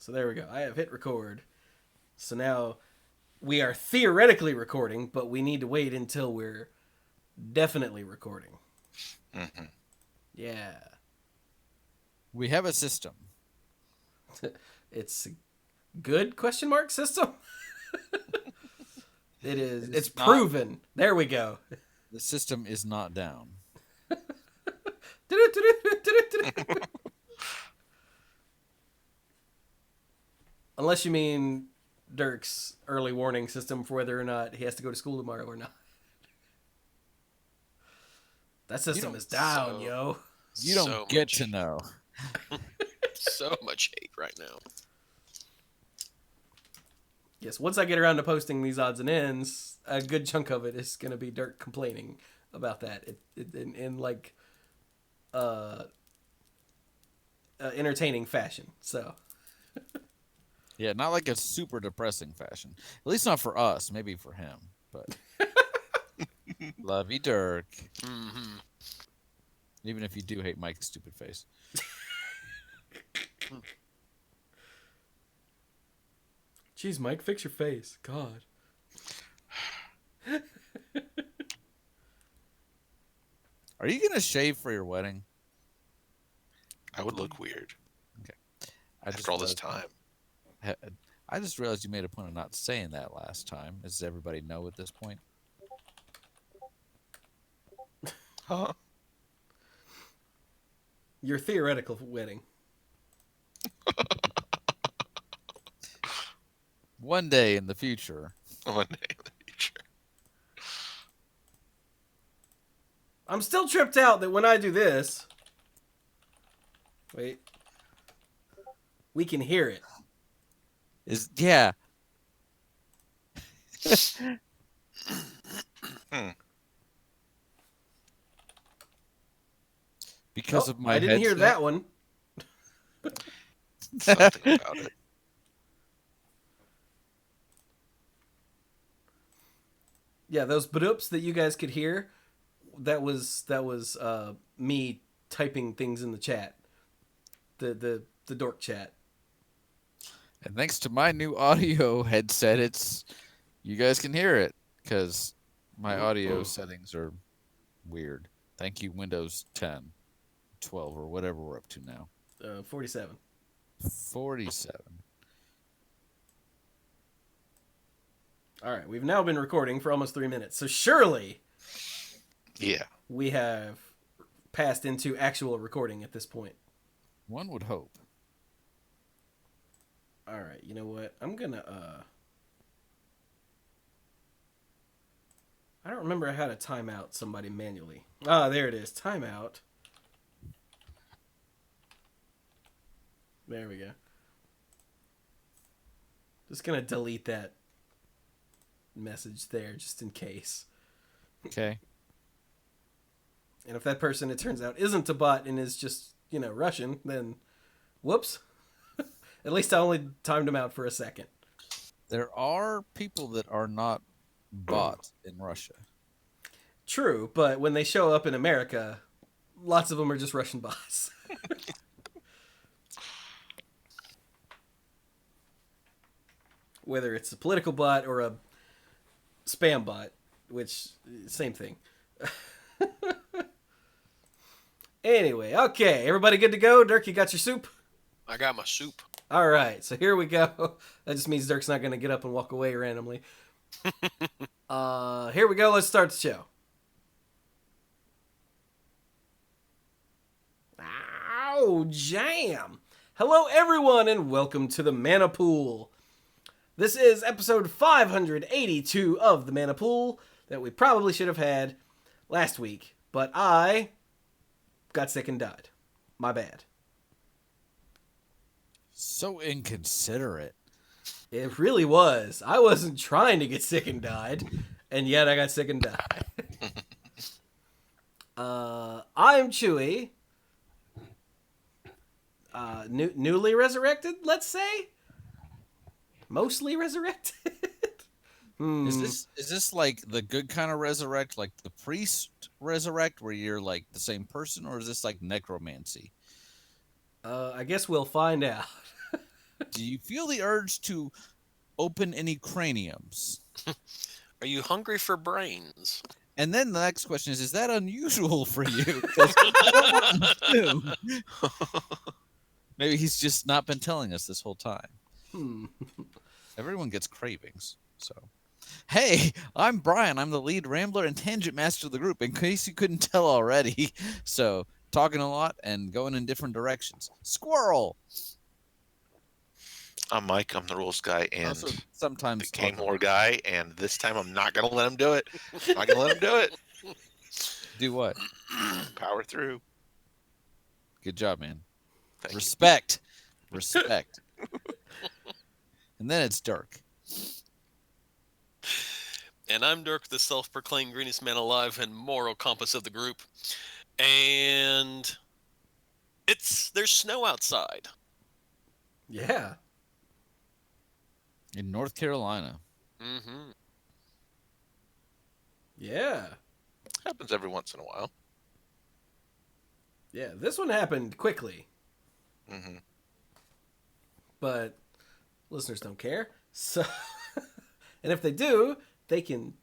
So there we go. I have hit record. So now we are theoretically recording, but we need to wait until we're definitely recording. Mm-hmm. Yeah. We have a system. It's a good question mark system. It is. It's not- proven. There we go. The system is not down. Unless you mean Dirk's early warning system for whether or not he has to go to school tomorrow or not. That system is down, yo. You don't get to know. So much hate right now. Yes, once I get around to posting these odds and ends, a good chunk of it is going to be Dirk complaining about that in like entertaining fashion. So Yeah, not like a super depressing fashion. At least not for us. Maybe for him. But love you, Dirk. Mm-hmm. Even if you do hate Mike's stupid face. Jeez, Mike, fix your face. God. Are you gonna shave for your wedding? I would look weird. Okay. After all this time. I just realized you made a point of not saying that last time. Does everybody know at this point? Huh? Your theoretical wedding. One day in the future. One day in the future. I'm still tripped out that when I do this... Wait. We can hear it. Yeah. Because of my I didn't hear headset? that one. Something about it. Yeah, those badoops that you guys could hear, that was me typing things in the chat. The dork chat. And thanks to my new audio headset, you guys can hear it because my audio settings are weird. Thank you, Windows 10, 12, or whatever we're up to now. 47. 47. All right, we've now been recording for almost 3 minutes, so surely Yeah. we have passed into actual recording at this point. One would hope. All right, you know what? I'm gonna I don't remember how to time out somebody manually. Ah, there it is. Timeout. There we go. Just gonna delete that message there just in case. Okay. And if that person, it turns out, isn't a bot and is just, Russian, then whoops. At least I only timed him out for a second. There are people that are not bots in Russia. True, but when they show up in America, lots of them are just Russian bots. Whether it's a political bot or a spam bot, which, same thing. Anyway, okay, everybody good to go? Dirk, you got your soup? I got my soup. All right, so here we go. That just means Dirk's not going to get up and walk away randomly. Here we go. Let's start the show. Ow, jam. Hello, everyone, and welcome to the Mana Pool. This is episode 582 of the Mana Pool that we probably should have had last week, but I got sick and died. My bad. So inconsiderate. It really was. I wasn't trying to get sick and died, and yet I got sick and died. I'm Chewie. Newly resurrected, let's say? Mostly resurrected? Is this like the good kind of resurrect, like the priest resurrect, where you're like the same person, or is this like necromancy? I guess we'll find out. Do you feel the urge to open any craniums? Are you hungry for brains? And then the next question is that unusual for you? 'Cause I don't want to assume. Maybe he's just not been telling us this whole time. Everyone gets cravings, so. Hey, I'm Brian. I'm the lead rambler and tangent master of the group, in case you couldn't tell already. So, talking a lot and going in different directions. Squirrel! I'm Mike. I'm the rules guy and Also, sometimes the game war guy. And this time I'm not going to let him do it. I'm not going to let him do it. Do what? Power through. Good job, man. Thank Respect. Respect. And then it's Dirk. And I'm Dirk, the self-proclaimed greenest man alive and moral compass of the group. And there's snow outside. Yeah. In North Carolina. Mm-hmm. Yeah. Happens every once in a while. Yeah. This one happened quickly, Mm-hmm. but listeners don't care. So, and if they do, they can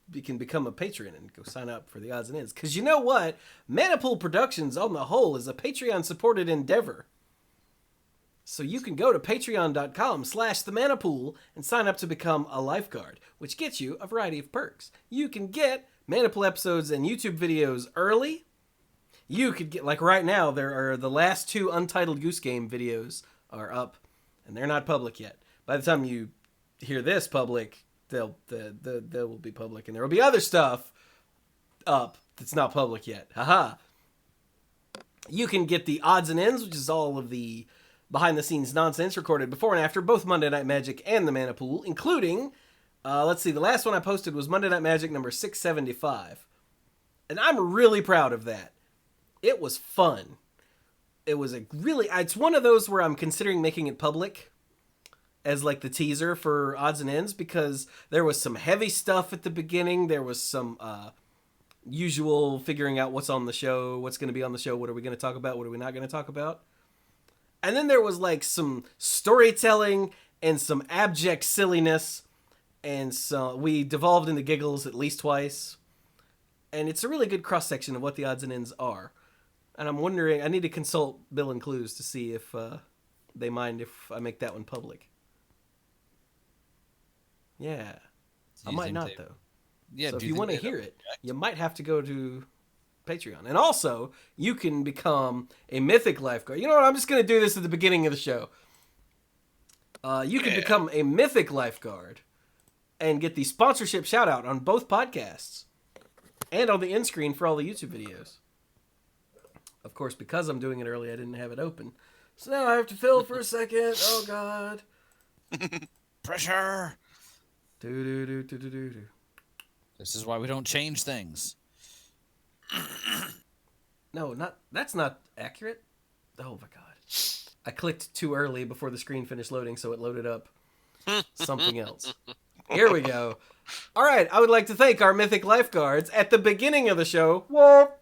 become a patron and go sign up for the odds and ends. Because you know what? Manipool Productions, on the whole, is a Patreon-supported endeavor. So you can go to patreon.com/themanapool and sign up to become a lifeguard, which gets you a variety of perks. You can get Manipool episodes and YouTube videos early. You could get, like right now, there are the last 2 Untitled Goose Game videos are up, and they're not public yet. By the time you hear this public, they will be public, and there will be other stuff up that's not public yet. Haha. You can get the odds and ends, which is all of the behind-the-scenes nonsense recorded before and after both Monday Night Magic and the Mana Pool, including, let's see, the last one I posted was Monday Night Magic number 675. And I'm really proud of that. It was fun. It was it's one of those where I'm considering making it public as like the teaser for odds and ends, because there was some heavy stuff at the beginning. There was some usual figuring out what's on the show, what's going to be on the show, what are we going to talk about, what are we not going to talk about. And then there was like some storytelling and some abject silliness, and so we devolved into giggles at least twice. And it's a really good cross-section of what the odds and ends are. And I'm wondering, I need to consult Bill and Clues to see if they mind if I make that one public. Yeah. I might not, though. Yeah, so if you want to hear it, you might have to go to Patreon. And also, you can become a mythic lifeguard. You know what? I'm just going to do this at the beginning of the show. You can become a mythic lifeguard and get the sponsorship shout-out on both podcasts and on the end screen for all the YouTube videos. Of course, because I'm doing it early, I didn't have it open. So now I have to fill for a second. Oh, God. Pressure! Do. This is why we don't change things. No, that's not accurate. Oh, my God. I clicked too early before the screen finished loading, so it loaded up something else. Here we go. All right, I would like to thank our mythic lifeguards at the beginning of the show. What?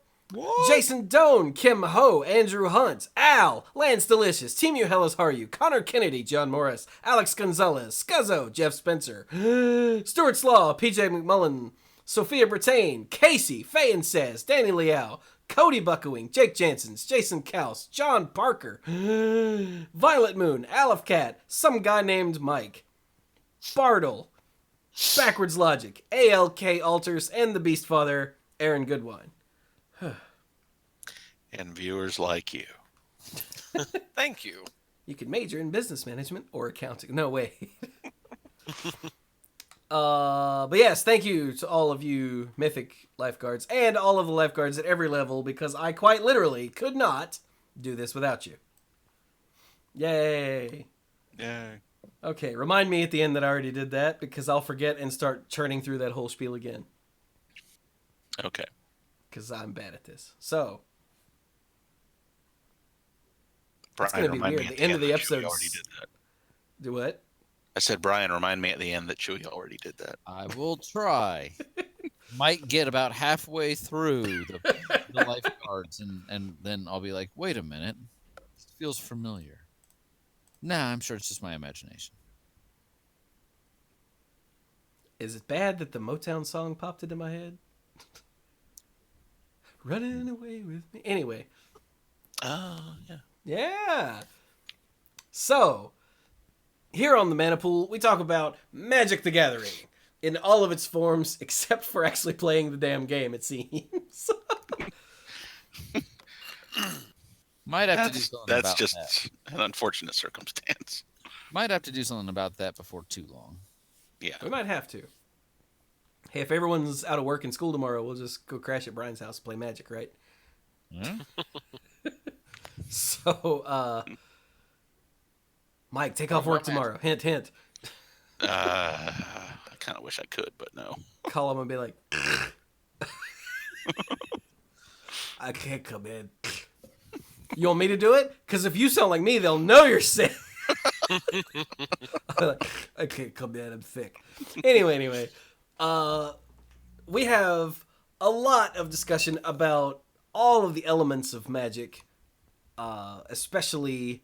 Jason Doan, Kim Ho, Andrew Hunt, Al, Lance Delicious, Team You Hellas Haru, Connor Kennedy, John Morris, Alex Gonzalez, Scuzzo, Jeff Spencer, Stuart Slaw, PJ McMullen, Sophia Brattain, Casey, Faye Says, Danny Liao, Cody Buckowing, Jake Jansons, Jason Kaus, John Parker, Violet Moon, Aleph Cat, some guy named Mike, Bartle, Backwards Logic, ALK Alters, and the Beast Father, Aaron Goodwine. And viewers like you. Thank you. You can major in business management or accounting. No way. But yes, thank you to all of you mythic lifeguards and all of the lifeguards at every level, because I quite literally could not do this without you. Yay. Yay. Okay, remind me at the end that I already did that, because I'll forget and start churning through that whole spiel again. Okay. Because I'm bad at this. So, Brian, it's going to be remind weird. me at The end of the that episode. Chewie already did that. Do what? I said, Brian, remind me at the end that Chewie already did that. I will try. Might get about halfway through the lifeguards, and then I'll be like, wait a minute. This feels familiar. Nah, I'm sure it's just my imagination. Is it bad that the Motown song popped into my head? Running away with me. Anyway, Oh, yeah. yeah. So, here on the Mana Pool, we talk about Magic the Gathering in all of its forms, except for actually playing the damn game, it seems. Might have to do something That's about just that. an unfortunate circumstance. Might have to do something about that before too long. Yeah. We might have to. Hey, if everyone's out of work and school tomorrow, we'll just go crash at Brian's house and play Magic, right? Yeah? So, Mike, take off work tomorrow. Hint, hint. I kind of wish I could, but no. Call him and be like, I can't come in. You want me to do it? Because if you sound like me, they'll know you're sick. I can't come in. I'm sick. Anyway. We have a lot of discussion about all of the elements of Magic, especially,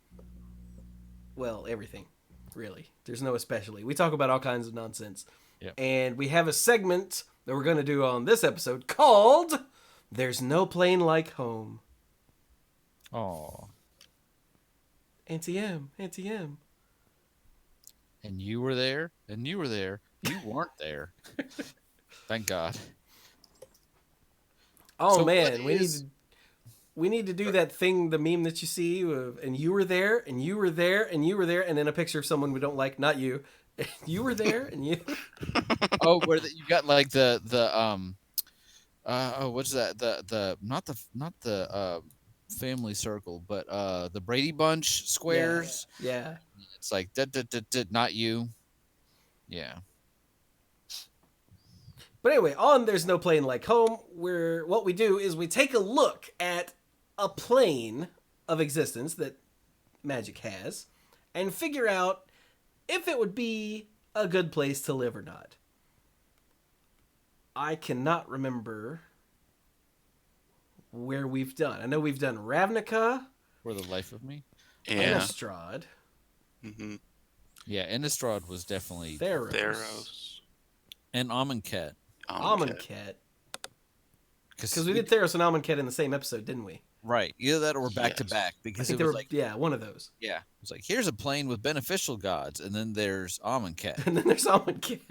well, everything, really. There's no especially. We talk about all kinds of nonsense. Yep. And we have a segment that we're going to do on this episode called There's No Plane Like Home. Oh. Auntie M. And you were there, and you were there. You weren't there. Thank God. Oh, So man, what we need to do that thing, the meme that you see, and you were there, and you were there, and you were there, and then a picture of someone we don't like, not you. You were there, and you. Oh, where you got like the what's that? The not the family circle, but the Brady Bunch squares. Yeah. It's like not you. Yeah. But anyway, on There's No Plane Like Home, what we do is we take a look at a plane of existence that Magic has and figure out if it would be a good place to live or not. I cannot remember where we've done. I know we've done Ravnica, For the life of me. Yeah. Innistrad, Mm-hmm. Yeah, Innistrad was definitely Theros, Theros. and Amonkhet. Amonkhet. Because we did Theros and Amonkhet in the same episode, didn't we? Right. Either that or back to Yes. back I because think it they was were, like one of those. yeah, it was like here's a plane with beneficial gods, and then there's Amonkhet. And then there's Amonkhet.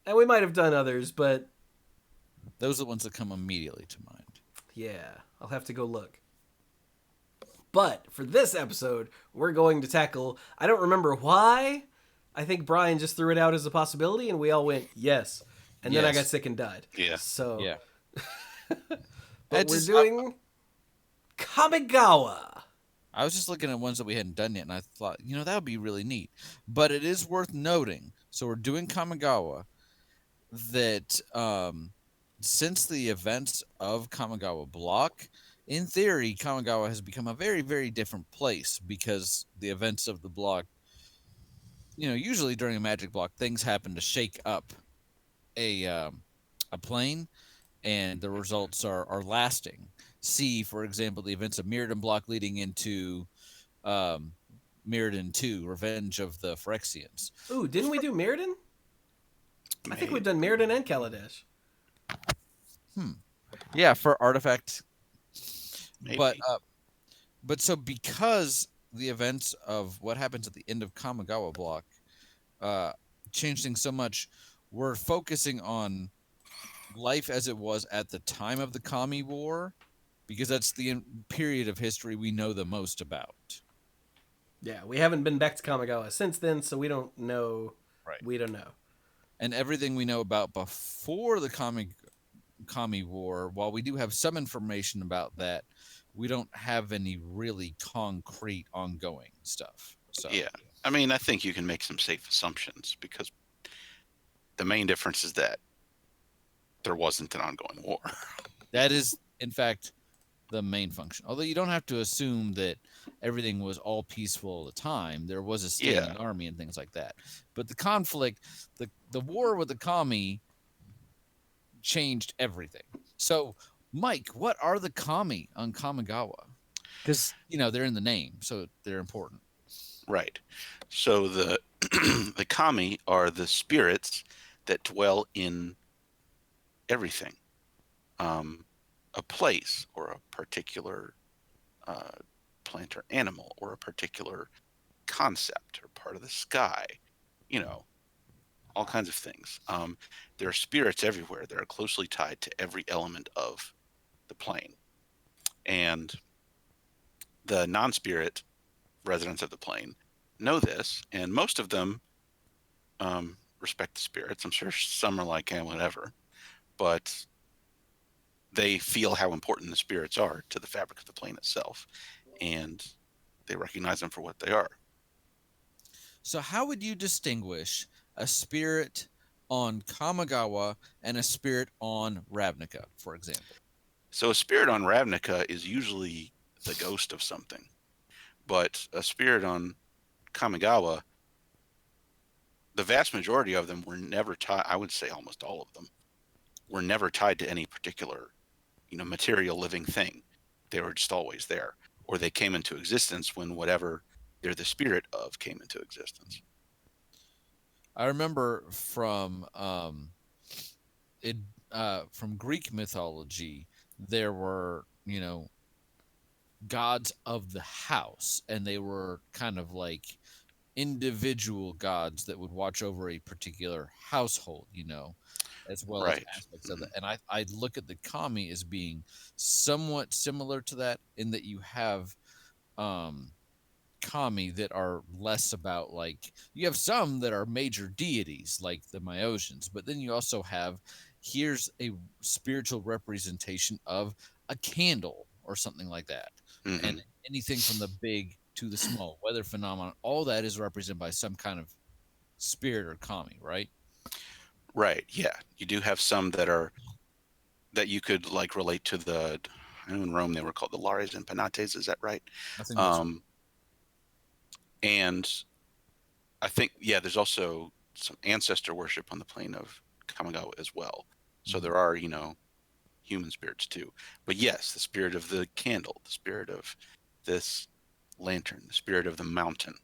And we might have done others, but Those are the ones that come immediately to mind. yeah, I'll have to go look. But for this episode, we're going to tackle, I don't remember why. I think Brian just threw it out as a possibility, and we all went, yes. And then I Yes. got sick and died. Yeah. So, Yeah. but we're Just- doing Kamigawa. I was just looking at ones that we hadn't done yet, and I thought, that would be really neat. But it is worth noting. So we're doing Kamigawa. That since the events of Kamigawa Block, in theory, Kamigawa has become a very, very different place because the events of the block. Usually during a Magic block, things happen to shake up a plane, and the results are lasting. See, for example, the events of Mirrodin block leading into Mirrodin 2, Revenge of the Phyrexians. Ooh, didn't we do Mirrodin? I think we've done Mirrodin and Kaladesh. Yeah, for artifact. Maybe. But so because the events of what happens at the end of Kamigawa block changed things so much, we're focusing on life as it was at the time of the Kami War, because that's the period of history we know the most about. Yeah, we haven't been back to Kamigawa since then, so we don't know. Right. We don't know. And everything we know about before the Kami War, while we do have some information about that, we don't have any really concrete ongoing stuff. So Yeah. I mean, I think you can make some safe assumptions because the main difference is that there wasn't an ongoing war. that is, in fact, the main function. Although you don't have to assume that everything was all peaceful all the time. There was a standing army and things like that. But the conflict, the war with the Kami changed everything. So, Mike, what are the Kami on Kamigawa? Because they're in the name, so they're important. Right. So the the kami are the spirits that dwell in everything. A place or a particular uh, plant or animal or a particular concept or part of the sky, you know, all kinds of things. There are spirits everywhere that are closely tied to every element of the plane. And the non spirit residents of the plane know this, and most of them respect the spirits. I'm sure some are like, whatever, but they feel how important the spirits are to the fabric of the plane itself, and they recognize them for what they are. So how would you distinguish a spirit on Kamigawa and a spirit on Ravnica, for example? So a spirit on Ravnica is usually the ghost of something, but a spirit on Kamigawa, the vast majority of them were never tied. I would say almost all of them were never tied to any particular, material living thing. They were just always there, or they came into existence when whatever they're the spirit of came into existence. I remember it from Greek mythology, there were, gods of the house, and they were kind of like individual gods that would watch over a particular household, as well as Right. aspects of that. And I look at the kami as being somewhat similar to that, in that you have um kami that are less about, like, you have some that are major deities like the Myosians, but then you also have, here's a spiritual representation of a candle or something like that. Mm-hmm. And anything from the big to the small weather phenomenon, all that is represented by some kind of spirit or kami, right? Right. Yeah. You do have some that you could like relate to the. I know in Rome they were called the Lares and Penates. Is that right? I think that's Um, and I think there's also some ancestor worship on the plane of Kamigawa as well. So Mhm. there are human spirits too. But yes, the spirit of the candle, the spirit of this lantern, the spirit of the mountain,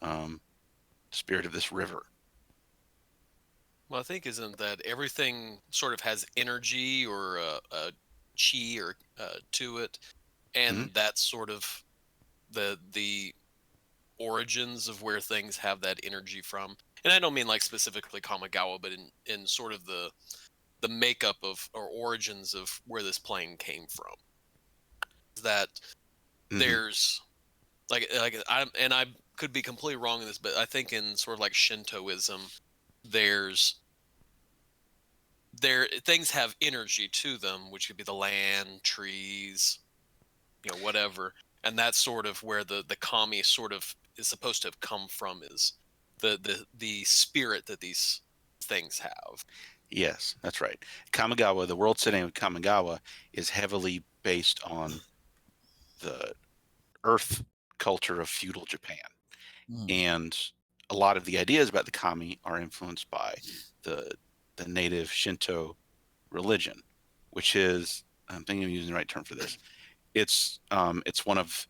um, the spirit of this river. Well, I think isn't that everything sort of has energy or a chi or to it, Hmm. and that's sort of the origins of where things have that energy from. And I don't mean like specifically Kamigawa, but in sort of the makeup of or origins of where this plane came from. That Hmm. there's I could be completely wrong in this, but I think in sort of like Shintoism, there's there things have energy to them, which could be the land, trees, whatever. And that's sort of where the kami sort of is supposed to have come from, is the spirit that these things have. Yes, that's right. Kamigawa, the world setting of Kamigawa, is heavily based on the earth culture of feudal Japan. Mm, And a lot of the ideas about the kami are influenced by the native Shinto religion, which is, I'm thinking I'm using the right term for this. It's one of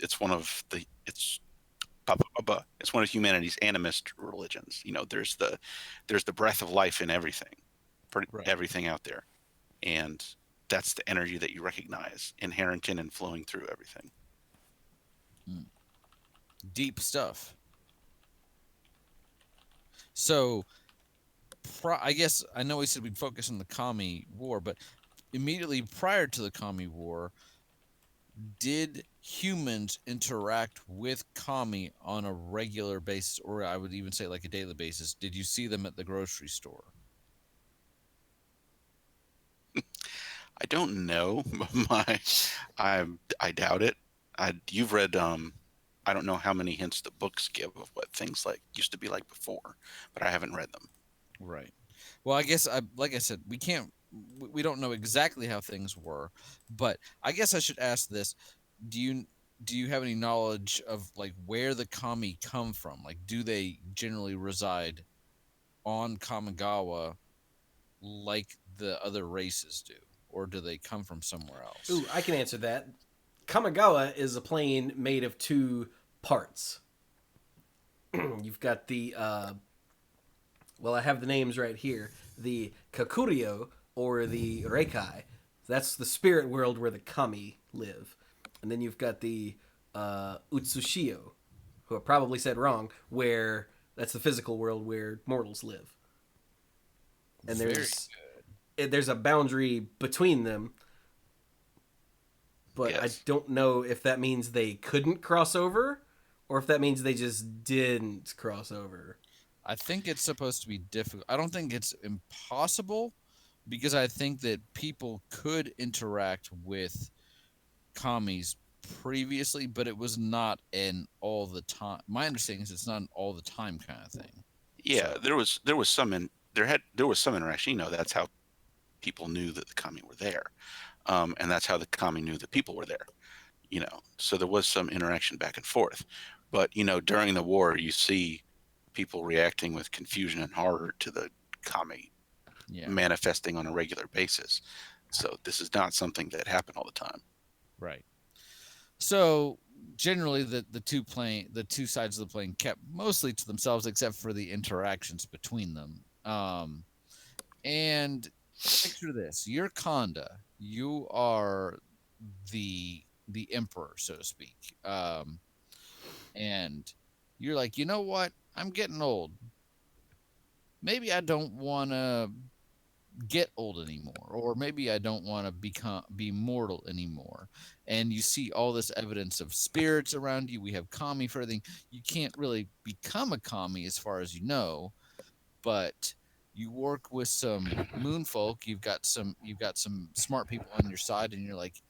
humanity's animist religions. There's the breath of life in everything, right. everything out there, and that's the energy that you recognize inherent in and flowing through everything. Mm. Deep stuff. So, I guess I know we said we'd focus on the Kami War, but immediately prior to the Kami War, did humans interact with Kami on a regular basis, or I would even say like a daily basis? Did you see them at the grocery store? I don't know. my I doubt it. You've read I don't know how many hints the books give of what things like used to be like before, but I haven't read them. Right. Well, I guess like I said, we don't know exactly how things were, but I guess I should ask this: Do you have any knowledge of like where the kami come from? Like, do they generally reside on Kamigawa like the other races do, or do they come from somewhere else? Ooh, I can answer that. Kamigawa is a plane made of two parts. You've got the well, I have the names right here. The Kakuryo or the Reikai. That's the spirit world where the kami live. And then you've got the Utsushio, who I probably said wrong, where that's the physical world where mortals live. And there's a boundary between them, but Yes. I don't know if that means they couldn't cross over or if that means they just didn't cross over. I think it's supposed to be difficult. I don't think it's impossible because I think that people could interact with commies previously, but it was not an all the time. My understanding is it's not an all the time kind of thing. Yeah, So- there was some interaction. You know, that's how people knew that the kami were there, and that's how the kami knew that people were there. You know, so there was some interaction back and forth. But you know, during the war, you see people reacting with confusion and horror to the kami Yeah, manifesting on a regular basis. So this is not something that happened all the time. right. So generally, the two sides of the plane kept mostly to themselves, except for the interactions between them. And picture this: you're Kanda, you are the emperor, so to speak, and you're like, you know what? I'm getting old. Maybe I don't want to get old anymore, or maybe I don't want to be mortal anymore. And you see all this evidence of spirits around you. We have kami for everything. You can't really become a kami as far as you know, but you work with some moon folk. You've got some smart people on your side, and you're like,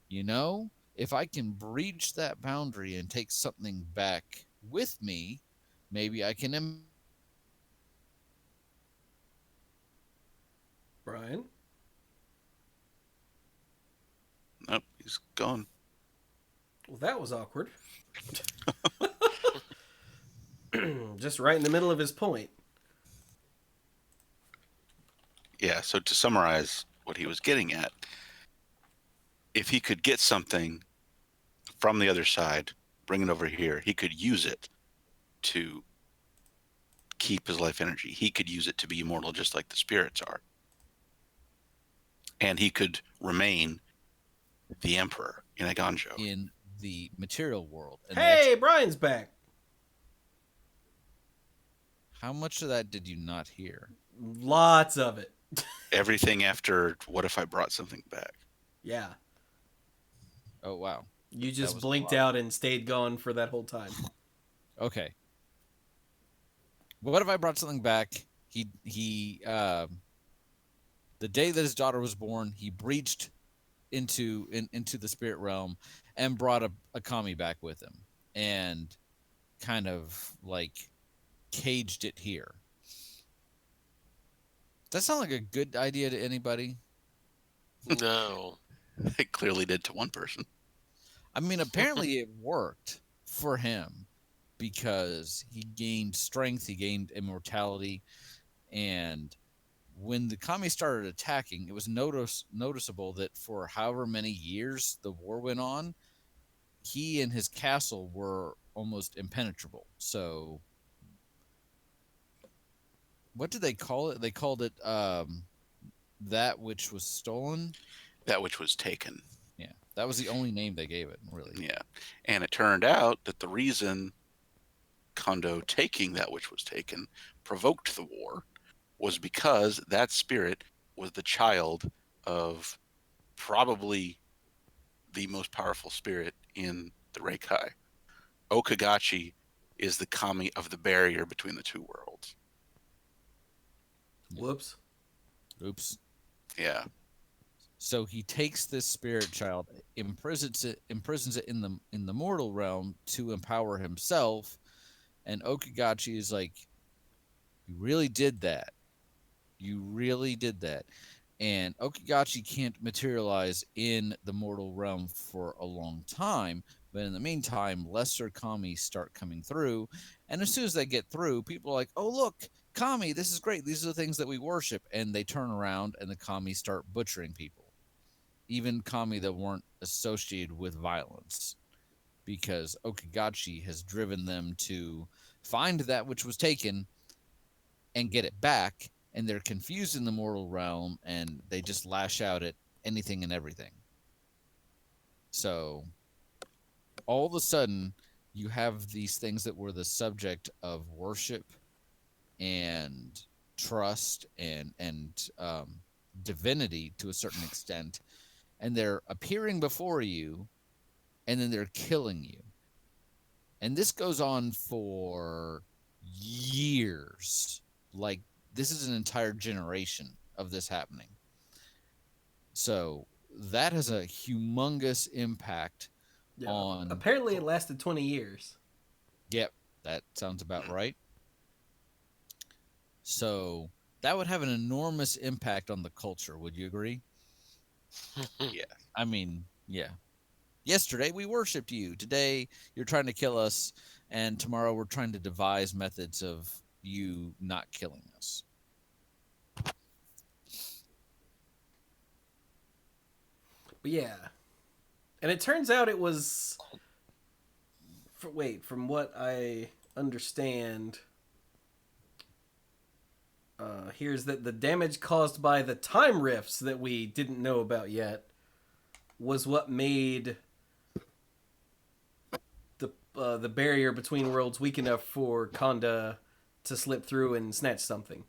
you know, if I can breach that boundary and take something back with me, maybe I can. Brian? Nope, he's gone. Well, that was awkward. Just right in the middle of his point. Yeah, so to summarize what he was getting at, if he could get something from the other side, bring it over here, he could use it to keep his life energy. He could use it to be immortal just like the spirits are. And he could remain the emperor in a Ganjo. In the material world. And Hey, Brian's back. how much of that did you not hear? Lots of it. Everything after what if I brought something back? Yeah. Oh wow. You That just was blinked a lot. out and stayed gone for that whole time. Okay. What if I brought something back? He the day that his daughter was born, he breached into the spirit realm and brought a kami back with him and kind of like caged it here. Does that sound like a good idea to anybody? No. It clearly did to one person. I mean, apparently it worked for him because he gained strength, he gained immortality, and when the kami started attacking, it was noticeable that for however many years the war went on, he and his castle were almost impenetrable. So, what did they call it? They called it that which was stolen. That which was taken. Yeah, that was the only name they gave it, really. Yeah. And it turned out that the reason Kondo taking that which was taken provoked the war was because that spirit was the child of probably the most powerful spirit in the Reikai. Okagachi is the kami of the barrier between the two worlds. Whoops. Oops. Yeah. So he takes this spirit child, imprisons it in the mortal realm to empower himself, and Okagachi is like, "You really did that. You really did that." And Okagachi can't materialize in the mortal realm for a long time, but in the meantime, lesser kami start coming through, and as soon as they get through, people are like, "Oh look, kami! This is great. These are the things that we worship," and they turn around and the kami start butchering people. even kami that weren't associated with violence, because Okagachi has driven them to find that which was taken and get it back, and they're confused in the mortal realm, and they just lash out at anything and everything. So all of a sudden, you have these things that were the subject of worship and trust and divinity to a certain extent, and they're appearing before you, and then they're killing you. And this goes on for years. Like, this is an entire generation of this happening. So that has a humongous impact on. Apparently, it lasted 20 years. Yep, that sounds about right. So that would have an enormous impact on the culture. Would you agree? Yeah. I mean, yeah. Yesterday we worshipped you. Today you're trying to kill us, and tomorrow we're trying to devise methods of you not killing us. But yeah. And it turns out it was... from what I understand... here's that the damage caused by the time rifts that we didn't know about was what made the barrier between worlds weak enough for Kanda to slip through and snatch something.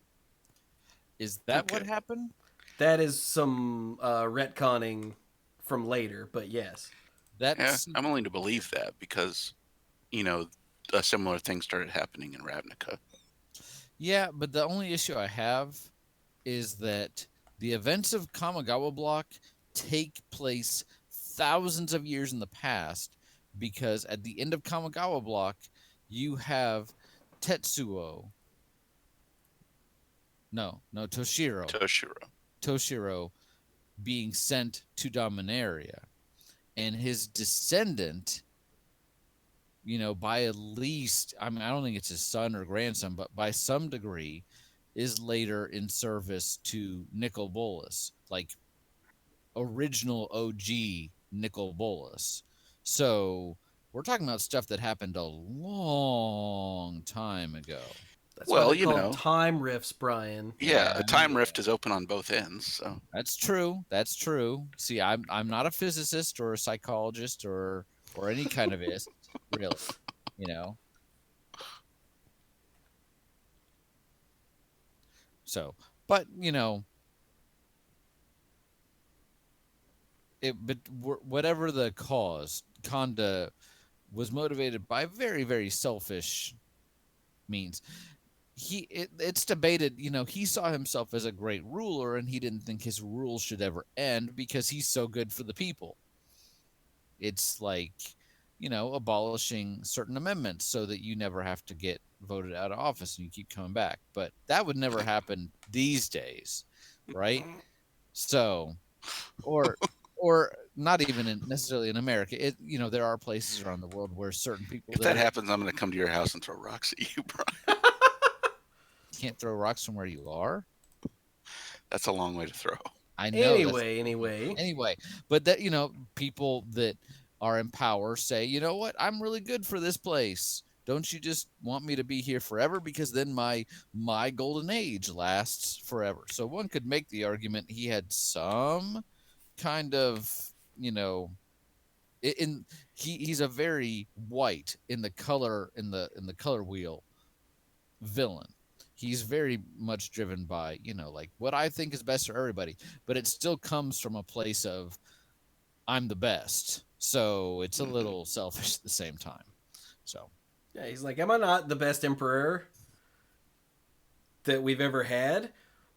Is that what happened? That is some retconning from later, but yes. That's I'm willing to believe that because, a similar thing started happening in Ravnica. Yeah, but the only issue I have is that the events of Kamigawa Block take place thousands of years in the past, because at the end of Kamigawa Block, you have Toshiro. Toshiro being sent to Dominaria, and his descendant, by at least, I don't think it's his son or grandson, but by some degree, is later in service to Nicol Bolas, like original OG Nicol Bolas. So we're talking about stuff that happened a long time ago. That's why they're called time rifts, Brian. Yeah, a time rift is open on both ends. So That's true. See, I'm not a physicist or a psychologist or any kind of ist, really. So, but whatever the cause, Kanda was motivated by very, very selfish means. It's debated, he saw himself as a great ruler, and he didn't think his rule should ever end because he's so good for the people. It's like, abolishing certain amendments so that you never have to get voted out of office and you keep coming back. But that would never happen these days, right? So, or not even necessarily in America. There are places around the world where certain people. If that happens, I'm going to come to your house and throw rocks at you, Brian. Can't throw rocks from where you are. That's a long way to throw. I know. Anyway, but that people that are in power say, you know what, I'm really good for this place. Don't you just want me to be here forever? Because then my golden age lasts forever. So one could make the argument he had some kind of, he's a very white in the color wheel villain. He's very much driven by, like what I think is best for everybody, but it still comes from a place of I'm the best. So it's a little selfish at the same time. So yeah, he's like, am I not the best emperor that we've ever had?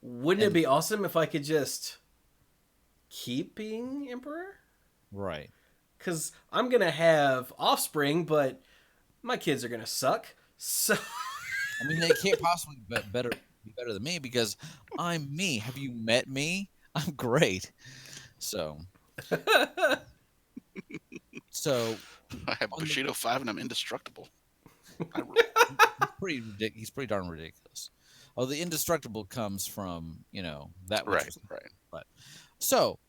Wouldn't it be awesome if I could just keep being emperor? Right. Because I'm going to have offspring, but my kids are going to suck. So... I mean, they can't possibly be better than me because I'm me. Have you met me? I'm great. So I have Bushido 5 and I'm indestructible. He's pretty darn ridiculous. Oh, the indestructible comes from, that. Right. But so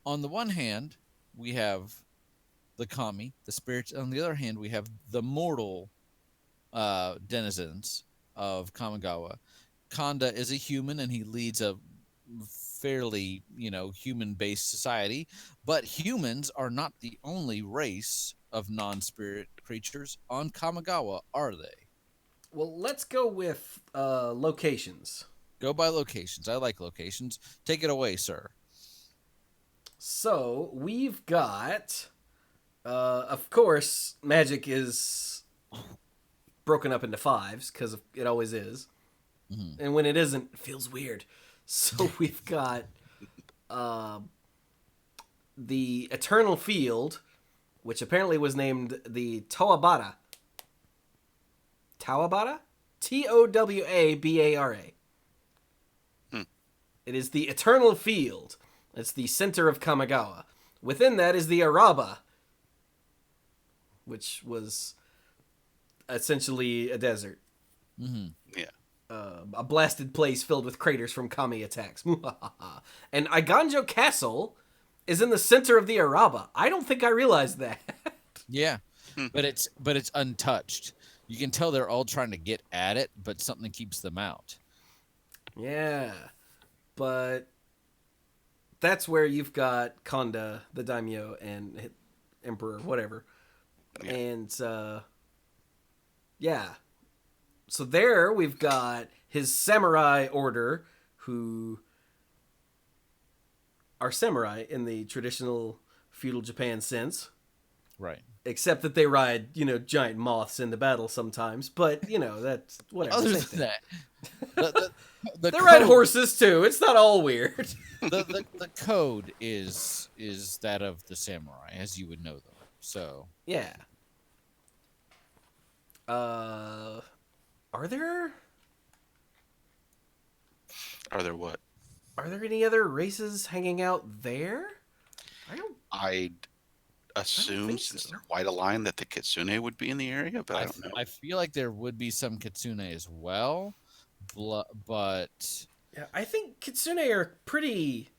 on the one hand, we have the kami, the spirits. On the other hand, we have the mortal denizens of Kamigawa. Kanda is a human, and he leads a fairly, human-based society. But humans are not the only race of non-spirit creatures on Kamigawa, are they? Well, let's go with locations. Go by locations. I like locations. Take it away, sir. So we've got, of course, magic is broken up into fives because it always is, and when it isn't, it feels weird. So we've got the Eternal Field, which apparently was named the Tawabara. Tawabara? Towabara. It is the Eternal Field. It's the center of Kamigawa. Within that is the Araba, which was essentially a desert. Mm-hmm. Yeah. A blasted place filled with craters from kami attacks. And Iganjo Castle is in the center of the Araba. I don't think I realized that. Yeah, but it's untouched. You can tell they're all trying to get at it, but something keeps them out. Yeah, but that's where you've got Kanda, the daimyo, and emperor, whatever. Yeah. And yeah, so there we've got his samurai order, who are samurai in the traditional feudal Japan sense. Right. Except that they ride, giant moths in the battle sometimes. But, that's whatever. Other same than thing. that, the They ride code- horses too. It's not all weird. the code is that of the samurai, as you would know them. So Yeah. Are there What? Are there any other races hanging out there? I'd assume, think since so. they're quite aligned, that the kitsune would be in the area, but I don't know. I feel like there would be some kitsune as well, but Yeah, I think kitsune are pretty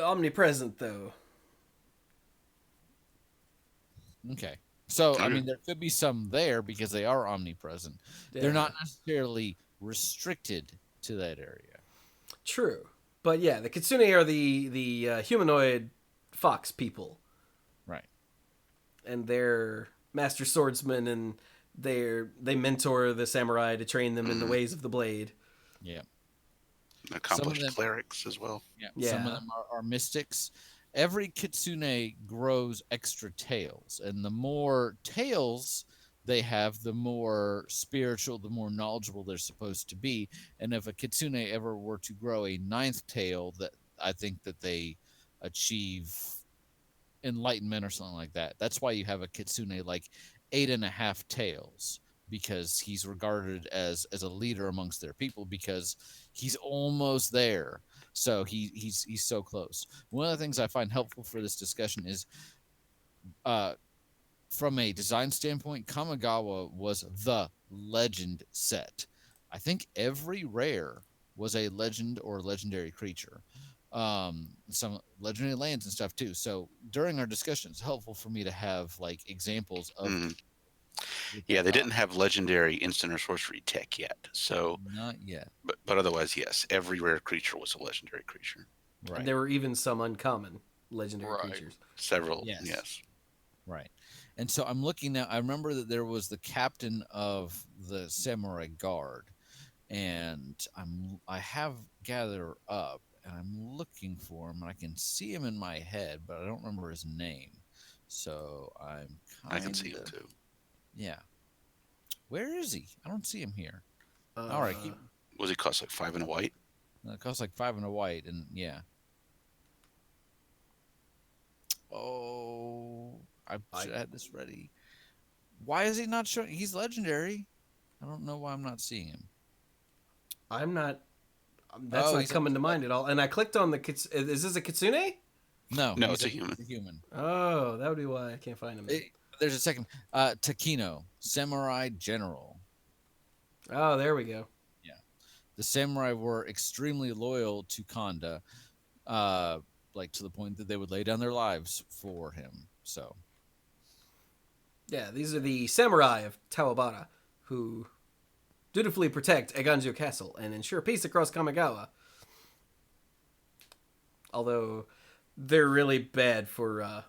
omnipresent, though. okay. So I mean, there could be some there because they are omnipresent. Yeah. They're not necessarily restricted to that area. True. But yeah, the kitsune are the humanoid fox people. Right. And they're master swordsmen, and they mentor the samurai to train them in the ways of the blade. Yeah. Accomplished clerics as well. Yeah. Some of them are mystics. Every kitsune grows extra tails, and the more tails they have, the more spiritual, the more knowledgeable they're supposed to be. And if a kitsune ever were to grow a ninth tail, that I think that they achieve enlightenment or something like that. That's why you have a kitsune like 8.5 tails, because he's regarded as a leader amongst their people, because he's almost there. So he's so close. One of the things I find helpful for this discussion is, from a design standpoint, Kamigawa was the legend set. I think every rare was a legend or legendary creature. Some legendary lands and stuff too. So during our discussion, it's helpful for me to have like examples of. Yeah, they didn't have legendary instant or sorcery tech yet. So not yet. But otherwise, yes, every rare creature was a legendary creature. Right. And there were even some uncommon legendary creatures. Several. Yes. Yes. Right. And so I'm looking now. I remember that there was the captain of the samurai guard, and I have Gather up, and I'm looking for him, and I can see him in my head, but I don't remember his name. So I can see him too. Yeah. Where is he? I don't see him here. All right. Was he cost like 5 and a white? It costs like 5 and a white, and yeah. Oh, I should have had this ready. Why is he not showing? He's legendary. I don't know why I'm not seeing him. I'm not. That's not coming to mind at all. And I clicked on the. Is this a kitsune? No, it's a human. Human. Oh, that would be why I can't find him. There's a second. Takino, samurai general. Oh, there we go. Yeah, the samurai were extremely loyal to Kanda. like to the point that they would lay down their lives for him. So Yeah, these are the samurai of Tawabara who dutifully protect Eganjo Castle and ensure peace across Kamigawa. Although they're really bad for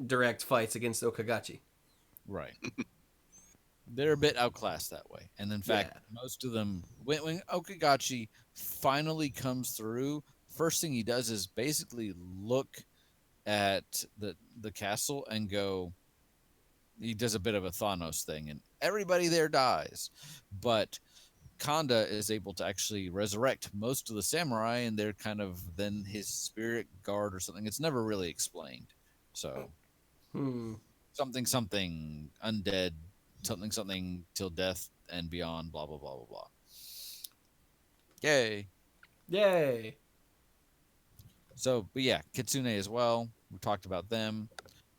direct fights against Okagachi. right. They're a bit outclassed that way. And in fact, most of them, when Okagachi finally comes through, first thing he does is basically look at the castle and go, he does a bit of a Thanos thing, and everybody there dies. But Kanda is able to actually resurrect most of the samurai, and they're kind of then his spirit guard or something. It's never really explained. So something undead, something till death and beyond, blah blah blah blah blah. Yay. So, but yeah, Kitsune as well. We talked about them.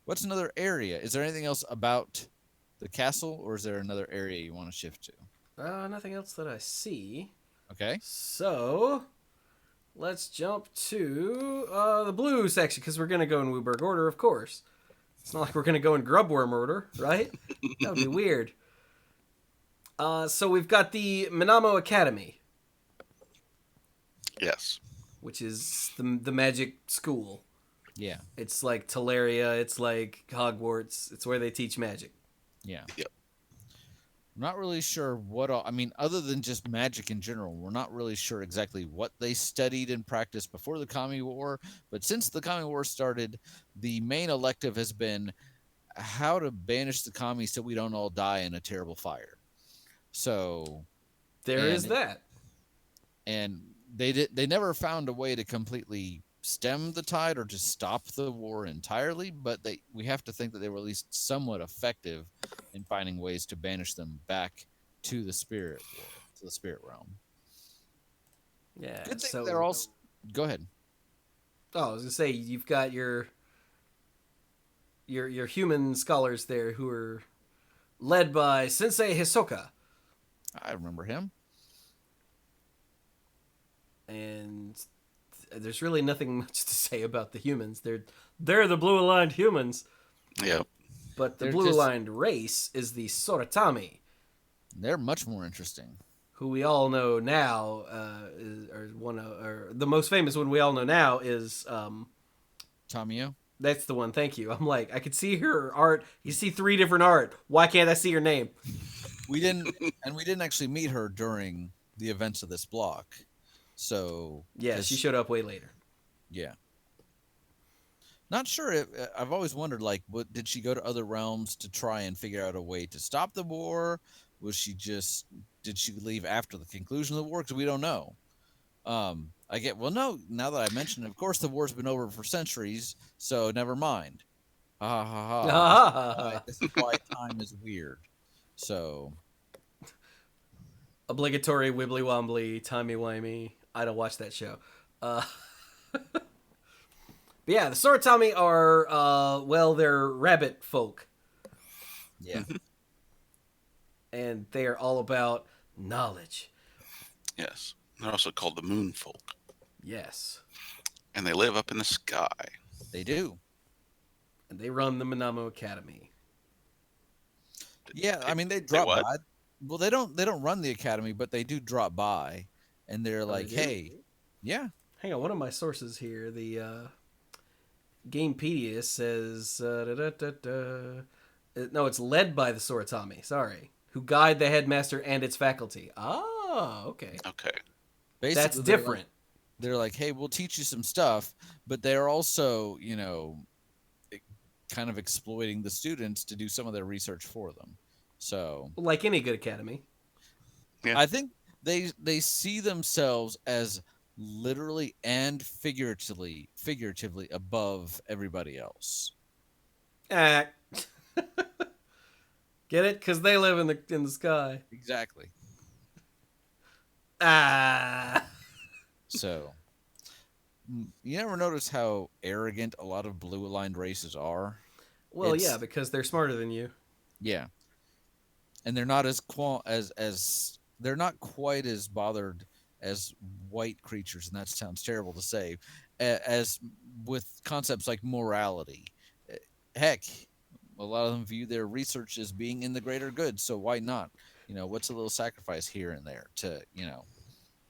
What's another area? Is there anything else about the castle, or is there another area you want to shift to? Nothing else that I see. Okay. So, let's jump to the blue section, because we're going to go in Wooburg order, of course. It's not like we're going to go in Grubworm order, right? That would be weird. So we've got the Minamo Academy. Yes. Which is the magic school. Yeah. It's like Teleria. It's like Hogwarts. It's where they teach magic. Yeah. Yep. I'm not really sure what all, I mean, other than just magic in general, we're not really sure exactly what they studied and practiced before the Kami War. But since the Kami War started, the main elective has been how to banish the Kami so we don't all die in a terrible fire. So there is that. And they never found a way to completely stem the tide or to stop the war entirely, but we have to think that they were at least somewhat effective in finding ways to banish them back to the spirit world, to the spirit realm. Yeah. Good thing they're all. Go ahead. Oh, I was gonna say you've got your human scholars there who are led by Sensei Hisoka. I remember him. And there's really nothing much to say about the humans. They're the blue-aligned humans. Yep. But the blue-aligned race is the Soratami. They're much more interesting. Who we all know now, or the most famous one we all know now is Tamio. That's the one. Thank you. I'm like, I could see her art. You see 3 different art. Why can't I see her name? We didn't actually meet her during the events of this block. So yeah, she showed up way later. Yeah. Not sure. I've always wondered, like, did she go to other realms to try and figure out a way to stop the war? Did she leave after the conclusion of the war? Because we don't know. No, now that I mentioned it, of course, the war's been over for centuries, so never mind. Ha ha ha. This is why time is weird. So. Obligatory wibbly wobbly, timey wimey. I don't watch that show. But yeah, the Soratami are, they're rabbit folk. Yeah. And they are all about knowledge. Yes. They're also called the moon folk. Yes. And they live up in the sky. They do. And they run the Minamo Academy. Yeah, I mean, they drop by. Well, they don't run the academy, but they do drop by. And they're like, hey, yeah. Hang on, one of my sources here, the Gamepedia says, no, it's led by the Soratami, sorry, who guide the headmaster and its faculty. Oh, okay. Okay. Basically, that's different. They're like, hey, we'll teach you some stuff, but they're also, kind of exploiting the students to do some of their research for them. So, like any good academy. Yeah. I think they see themselves as literally and figuratively above everybody else. Get it? Because they live in the sky. Exactly. So, you ever notice how arrogant a lot of blue-aligned races are? Well, yeah, because they're smarter than you. Yeah. And they're not they're not quite as bothered as white creatures, and that sounds terrible to say, as with concepts like morality. Heck, a lot of them view their research as being in the greater good, so why not? What's a little sacrifice here and there to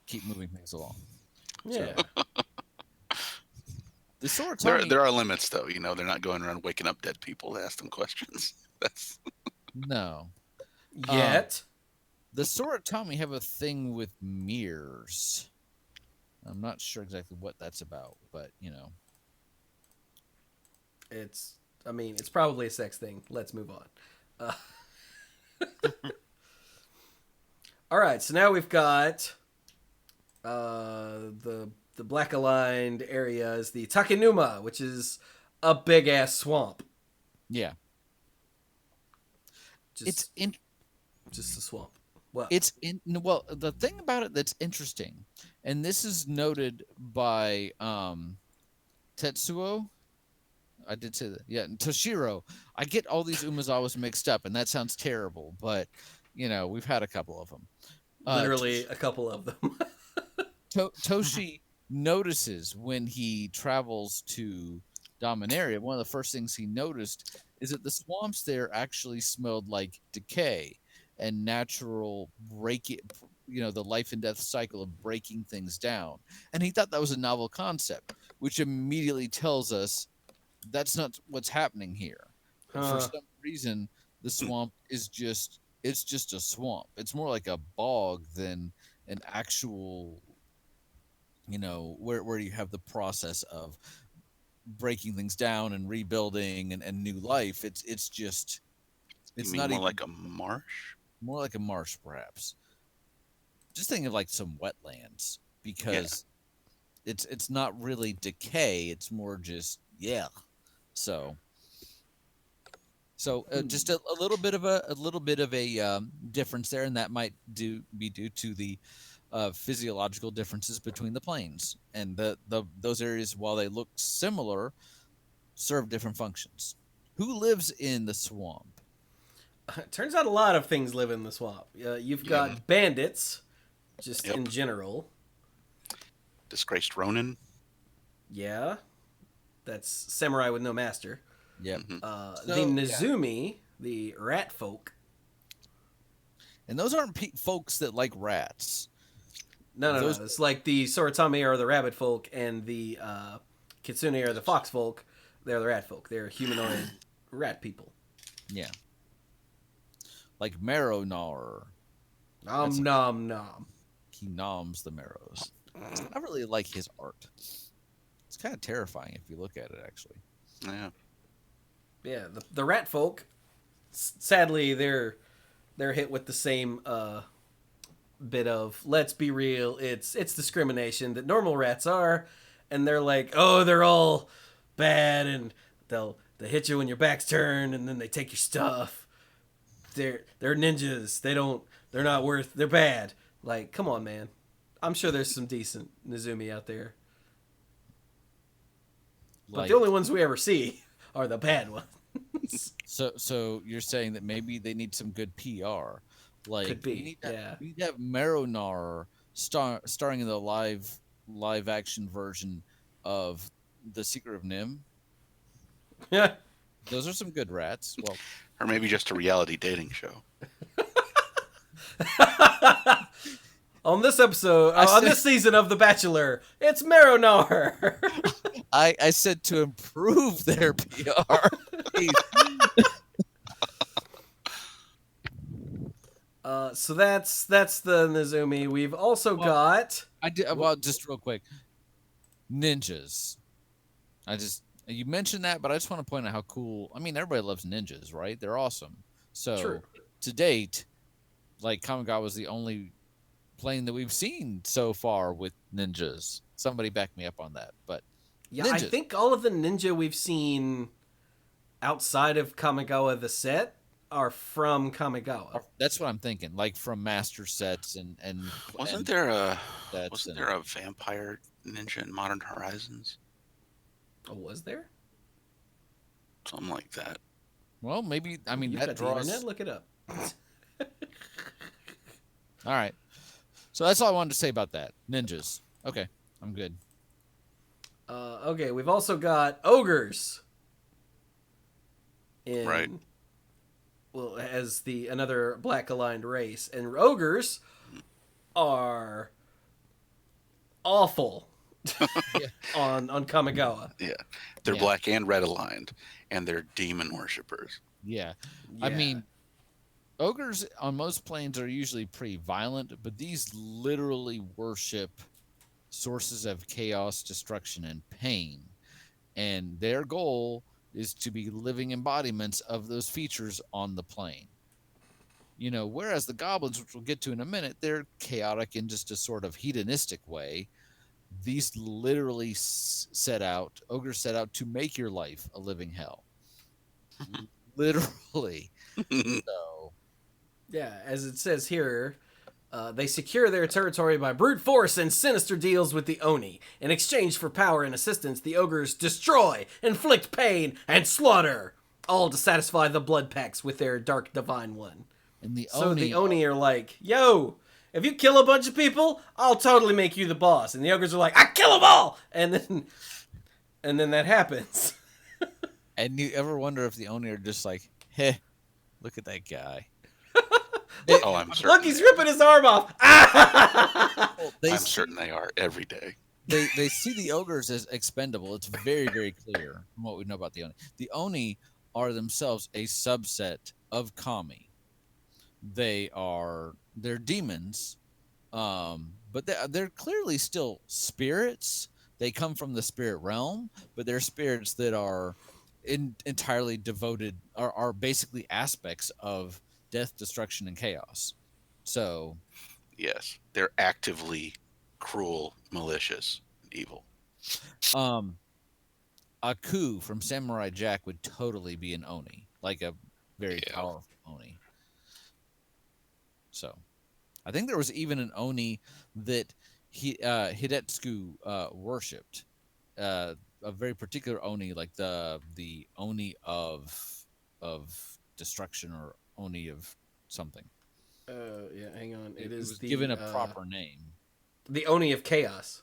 keep moving things along. Yeah. The sword There taught me there are limits, though. They're not going around waking up dead people to ask them questions. That's no. Yet. The sword taught me have a thing with mirrors. I'm not sure exactly what that's about, but It's probably a sex thing. Let's move on. All right, so now we've got the black aligned area is the Takenuma, which is a big ass swamp. Yeah. Just a swamp. Well, Well, the thing about it that's interesting, and this is noted by Tetsuo. I did say that. Yeah, and Toshiro. I get all these Umazawas mixed up, and that sounds terrible, but we've had a couple of them. literally a couple of them. Toshi notices when he travels to Dominaria, one of the first things he noticed is that the swamps there actually smelled like decay and natural the life and death cycle of breaking things down. And he thought that was a novel concept, which immediately tells us that's not what's happening here. For some reason, the swamp is just a swamp. It's more like a bog than an actual where you have the process of breaking things down and rebuilding and new life. It's not more even like a marsh. more like a marsh, perhaps. Just think of like some wetlands, because it's not really decay. It's more just So just a little bit of a difference there, and that might be due to the physiological differences between the planes, and those areas, while they look similar, serve different functions. Who lives in the swamp? Turns out a lot of things live in the swamp. You've got bandits, just in general. Disgraced Ronin. Yeah, that's samurai with no master. Yep. The Nezumi, the rat folk. And those aren't folks that like rats. No. It's like the Soratame are the rabbit folk, and the Kitsune are the fox folk. They're the rat folk. They're humanoid rat people. Yeah. Like Marrow Gnawer. Nom nom. He noms the marrows. I really like his art. It's kind of terrifying if you look at it, actually. Yeah. Yeah, the rat folk, sadly, they're hit with the same bit of, let's be real, it's discrimination that normal rats are, and they're like, oh, they're all bad, and they hit you when your back's turned, and then they take your stuff. They're ninjas. They're bad. Like, come on, man. I'm sure there's some decent Nezumi out there. But the only ones we ever see are the bad ones. So you're saying that maybe they need some good PR. Like, could be. We need to have Marrow starring in the live action version of The Secret of Nim. Yeah. Those are some good rats. Well, Or maybe just a reality dating show. On this episode, on this season of The Bachelor, it's Marrow. I said to improve their PR. So that's the Nezumi. We've also got. Just real quick, ninjas. You mentioned that, but I just want to point out how cool. I mean, everybody loves ninjas, right? They're awesome. So True. To date, like, Kamigawa was the only plane that we've seen so far with ninjas. Somebody back me up on that, but yeah, ninjas. I think all of the ninja we've seen outside of Kamigawa the set are from Kamigawa. That's what I'm thinking, like from master sets and Wasn't there a vampire ninja in Modern Horizons? Oh, was there? Something like that. Well, maybe. I mean, You've that got draws. the internet. Look it up. All right. So that's all I wanted to say about that. Ninjas. Okay, I'm good. Okay, we've also got ogres. Right. Well, as another black aligned race, and ogres are awful Yeah. on Kamigawa. Yeah. They're Yeah. black and red aligned, and they're demon worshippers. Yeah. Yeah. I mean, ogres on most planes are usually pretty violent, but these literally worship sources of chaos, destruction, and pain. And their goal is to be living embodiments of those features on the plane. Whereas the goblins, which we'll get to in a minute, they're chaotic in just a sort of hedonistic way. These literally ogres set out to make your life a living hell. Literally. So, Yeah, as it says here, they secure their territory by brute force and sinister deals with the Oni. In exchange for power and assistance, the ogres destroy, inflict pain, and slaughter, all to satisfy the blood pacts with their dark divine one. and the So Oni, the Oni are like, yo, if you kill a bunch of people, I'll totally make you the boss. And the ogres are like, I kill them all! And then that happens. and you ever wonder if the Oni are just like, hey, look at that guy. Oh, I'm certain. Look, he's ripping his arm off. I'm certain they are every day. They see the ogres as expendable. It's very, very clear from what we know about the Oni. The Oni are themselves a subset of Kami. They're demons, but they're clearly still spirits. They come from the spirit realm, but they're spirits that are entirely devoted, are basically aspects of death, destruction, and chaos. So, Yes, they're actively cruel, malicious, evil. Aku from Samurai Jack would totally be an Oni, like a very Yeah. powerful Oni. So, I think there was even an Oni that Hidetsugu worshipped. A very particular Oni, like the Oni of destruction, or Oni of something. Yeah, hang on. It is was the given a proper name. the Oni of Chaos.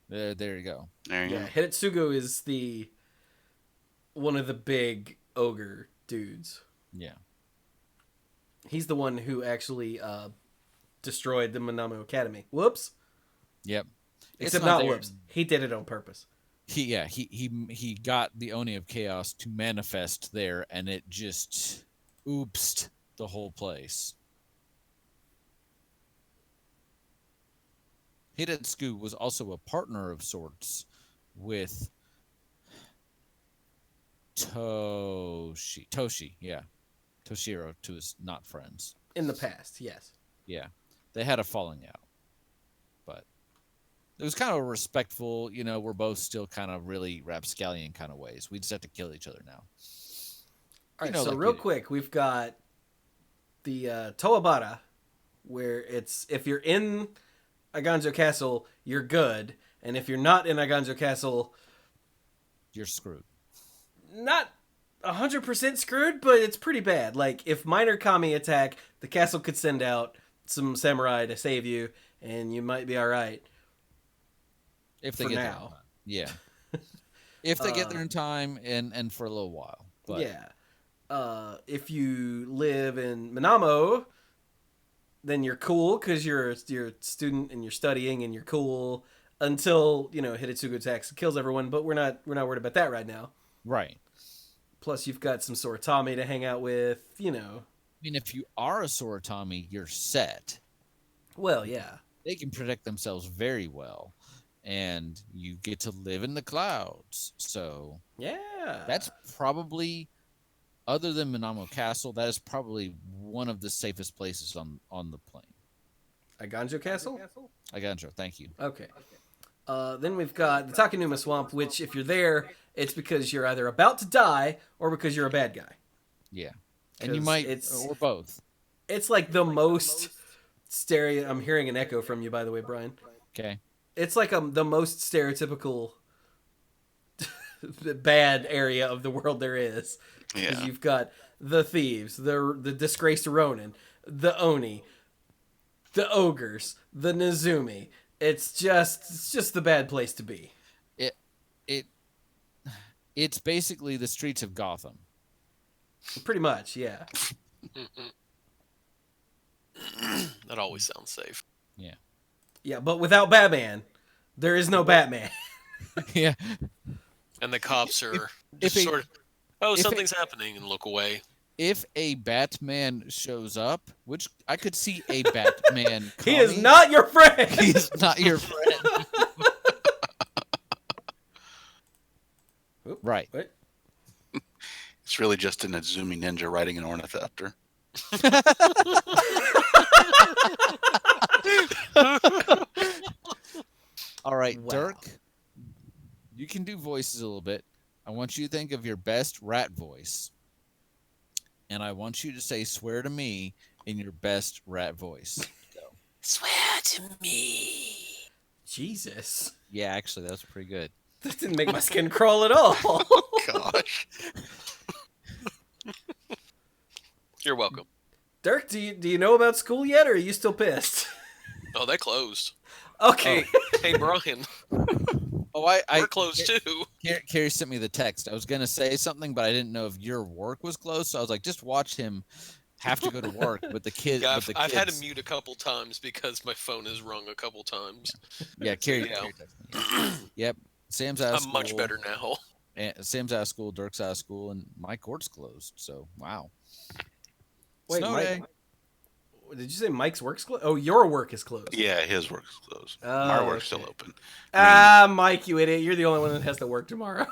There you go. There you Yeah, Hidetsugu is one of the big ogre dudes. Yeah. He's the one who actually destroyed the Manamo Academy. Whoops. Yep. Except It's not not there. whoops. He did it on purpose. He got the Oni of Chaos to manifest there, and it just oopsed the whole place. Hidetsugu was also a partner of sorts with Toshi, yeah. Toshiro, to his not friends. In the past, yes. Yeah. They had a falling out. But it was kind of a respectful, we're both still kind of really rapscallion kind of ways. We just have to kill each other now. All right, know, so like real you do. quick, we've got the Toabara, where it's if you're in Aganjo Castle, you're good, and if you're not in Aganjo Castle, You're screwed. not 100% screwed, but it's pretty bad. Like, if minor kami attack, the castle could send out some samurai to save you, and you might be all right. If they For get there now. in time. Yeah. If they get there in time and for a little while. But Yeah. If you live in Minamo, then you're cool because you're a student and you're studying and you're cool until Hidetsugu attacks and kills everyone. But we're not worried about that right now. right. Plus, you've got some Soratami to hang out with. I mean, if you are a Soratami, you're set. Well, yeah. They can protect themselves very well. And you get to live in the clouds. So Yeah. that's probably, other than Minamo Castle, that is probably one of the safest places on the plane. Aganjo Castle? Aganjo, thank you. Okay. Then we've got the Takanuma Swamp, which if you're there, it's because you're either about to die or because you're a bad guy. Yeah. And you 'Cause might, it's- or both. It's like the most stereo. I'm hearing an echo from you, by the way, Brian. Okay. It's like the most stereotypical bad area of the world there is. Because Yeah. you've got the thieves, the disgraced Ronin, the Oni, the ogres, the Nezumi. It's just the bad place to be. It's basically the streets of Gotham. Pretty much, yeah. That always sounds safe. Yeah. Yeah, but without Batman, there is no Batman. Yeah. And the cops are if just a- sort of, oh, if a- something's happening, and look away. If a Batman shows up, which I could see a Batman He is coming, not your friend. he is not your friend. Oop, Right. What? It's really just an Azumi ninja riding an ornithopter. All right, Wow. Dirk, you can do voices a little bit. I want you to think of your best rat voice. And I want you to say swear to me in your best rat voice. Go. Swear to me. Jesus. Yeah, actually, that was pretty good. That didn't make my skin crawl at all. Gosh. You're welcome. Dirk, do you know about school yet, or are you still pissed? Oh, they closed. Okay. Hey, Brian, Oh, I we're closed too. Carrie sent me the text. I was going to say something, but I didn't know if your work was closed. So I was like, just watch him have to go to work with the kid. Yeah, with the I've had to kids. mute a couple times because my phone has rung a couple times. Yeah, Carrie. Yeah. Carrie texted me. Yep. Sam's out of I'm school. much better now. And Sam's out of school. Dirk's out of school, and my court's closed. So wow. Wait, Snow Mike, day. did you say Mike's work's closed? Oh, your work is closed. Yeah, his work's closed. Oh, Our work's okay. still open. Ah, Mike, you idiot. You're the only one that has to work tomorrow.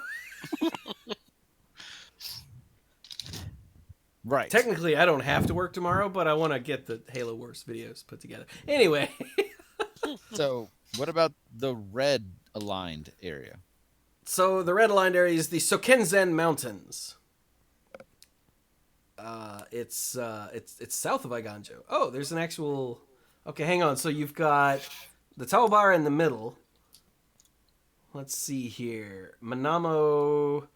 Right. Technically, I don't have to work tomorrow, but I want to get the Halo Wars videos put together. Anyway. So what about the red aligned area? So the red aligned area is the Sokenzen Mountains. It's south of Iganjo. Oh, there's an actual. Okay, hang on. So you've got the Taubar in the middle. Let's see here. Manamo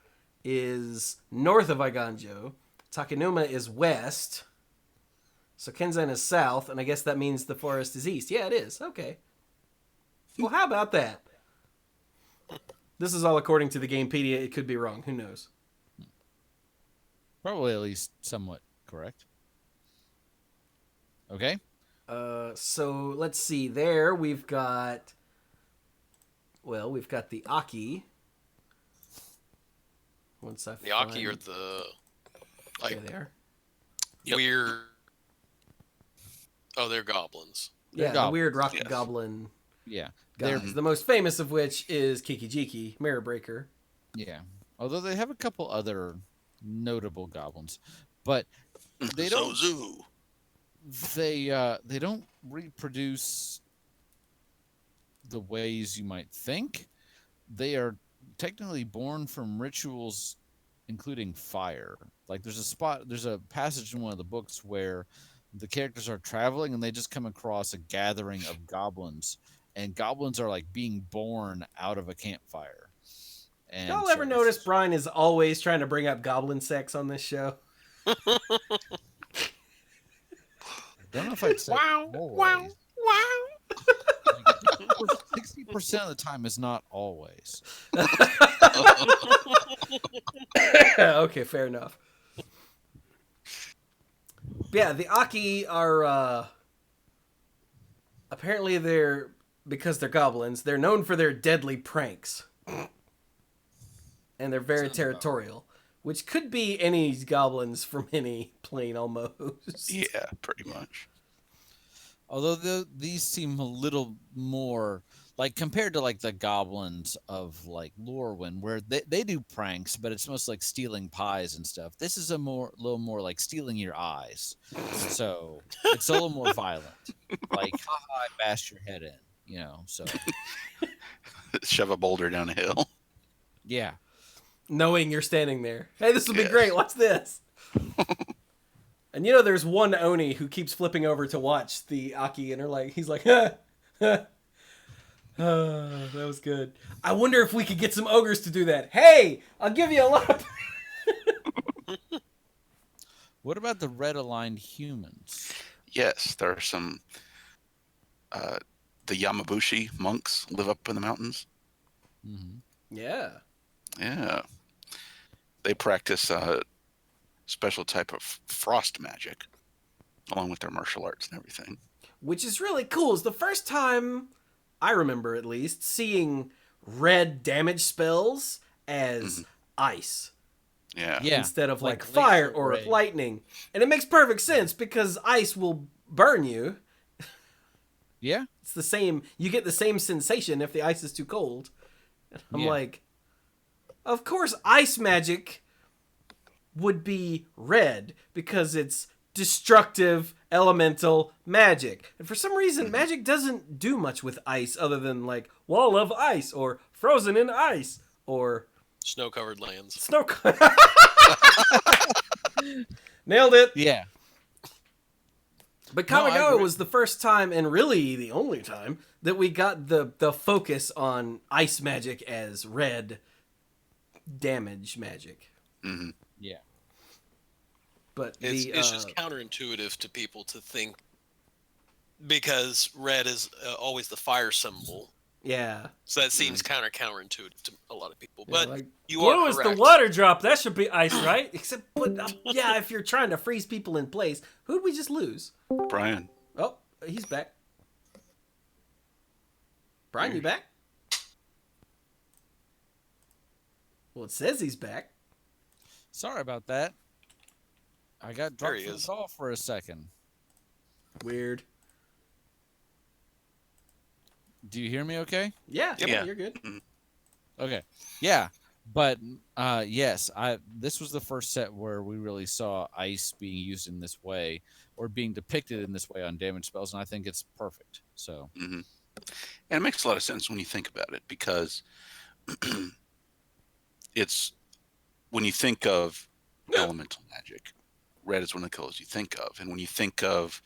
is north of Iganjo. Takenuma is west. Sokenzen is south, and I guess that means the forest is east. Yeah, it is. Okay. Well, how about that? This is all according to the Gamepedia. It could be wrong. Who knows? Probably at least somewhat correct. Okay. So let's see. There we've got. Well, we've got the Aki. Once I The Aki are the there they are. Yep. weird. Oh, they're goblins. Yeah, the goblins, weird rock yes. goblin Yeah. They're gods. The most famous of which is Kikijiki, Mirror Breaker. yeah. Although they have a couple other notable goblins, but they don't. Zozu. They don't reproduce the ways you might think. They are technically born from rituals including fire. Like there's a passage in one of the books where the characters are traveling and they just come across a gathering of goblins, and goblins are like being born out of a campfire. And Y'all so ever notice Brian is always trying to bring up goblin sex on this show? I don't know if I'd say always. wow. 60% of the time is not always. Okay, fair enough. Yeah, the Aki are apparently because they're goblins, they're known for their deadly pranks. And they're very Sounds about territorial, which could be any goblins from any plane almost. Yeah, pretty much. Although these seem a little more like compared to like the goblins of like Lorwyn, where they do pranks, but it's mostly like stealing pies and stuff. This is little more like stealing your eyes. So it's a little more violent. Like, haha, I bashed your head in, you know. So Shove a boulder down a hill. yeah. Knowing you're standing there. Hey, this will be Yes. great. Watch this. And you know, there's one Oni who keeps flipping over to watch the Aki, and he's like, that was good. I wonder if we could get some ogres to do that. Hey, I'll give you a lot of... What about the red aligned humans? Yes, there are some. The Yamabushi monks live up in the mountains. Mm-hmm. Yeah. Yeah. they practice a special type of frost magic, along with their martial arts and everything. Which is really cool. It's the first time I remember, at least, seeing red damage spells as ice Yeah. instead of like Like fire laser or ray. lightning. And it makes perfect sense because ice will burn you. Yeah. It's the same. You get the same sensation if the ice is too cold. I'm Yeah. like, of course, ice magic would be red because it's destructive elemental magic. And for some reason, magic doesn't do much with ice other than like wall of ice or frozen in ice or Snow-covered lands. snow. Nailed it. Yeah. But No, I Kamigawa agree. was the first time, and really the only time, that we got the focus on ice magic as red damage magic. Mm-hmm. Yeah. But It's just counterintuitive to people to think, because red is always the fire symbol. yeah. So that seems counterintuitive to a lot of people. Yeah, But like, you Blue are is correct. the water drop. That should be ice, right? Except, but yeah, if you're trying to freeze people in place, who'd we just lose? Brian. Oh, he's back. Brian, you back? Well, it says he's back. Sorry about that. I got There dropped he from the is. call for a second. Weird. Do you hear me okay? Yeah, Yep. yeah, you're good. Okay. Yeah. But yes, this was the first set where we really saw ice being used in this way or being depicted in this way on damage spells, and I think it's perfect. So And it makes a lot of sense when you think about it, because it's when you think of elemental magic, red is one of the colors you think of, and when you think of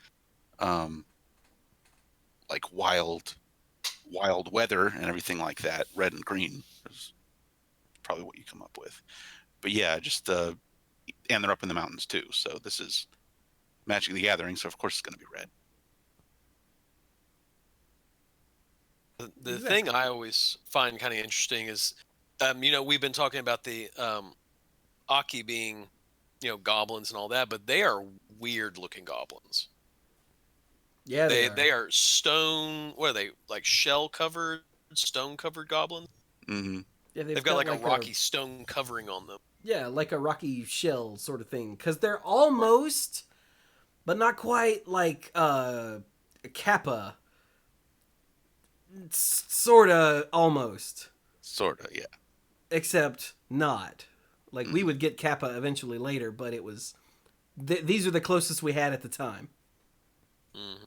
like wild weather and everything like that, red and green is probably what you come up with. But yeah, just and they're up in the mountains too, so this is Magic the Gathering, so of course it's going to be red. The thing I always find kind of interesting is, we've been talking about the Aki being, goblins and all that, but they are weird looking goblins. Yeah, They are stone. What are they, like shell covered, stone covered goblins? Mm-hmm. Yeah, They've got like a rocky stone covering on them. Yeah, like a rocky shell sort of thing. Because they're almost, but not quite like Kappa. Sorta, almost. Sorta, yeah. Except not. Like, we would get Kappa eventually later, but it was... these are the closest we had at the time. Mm-hmm.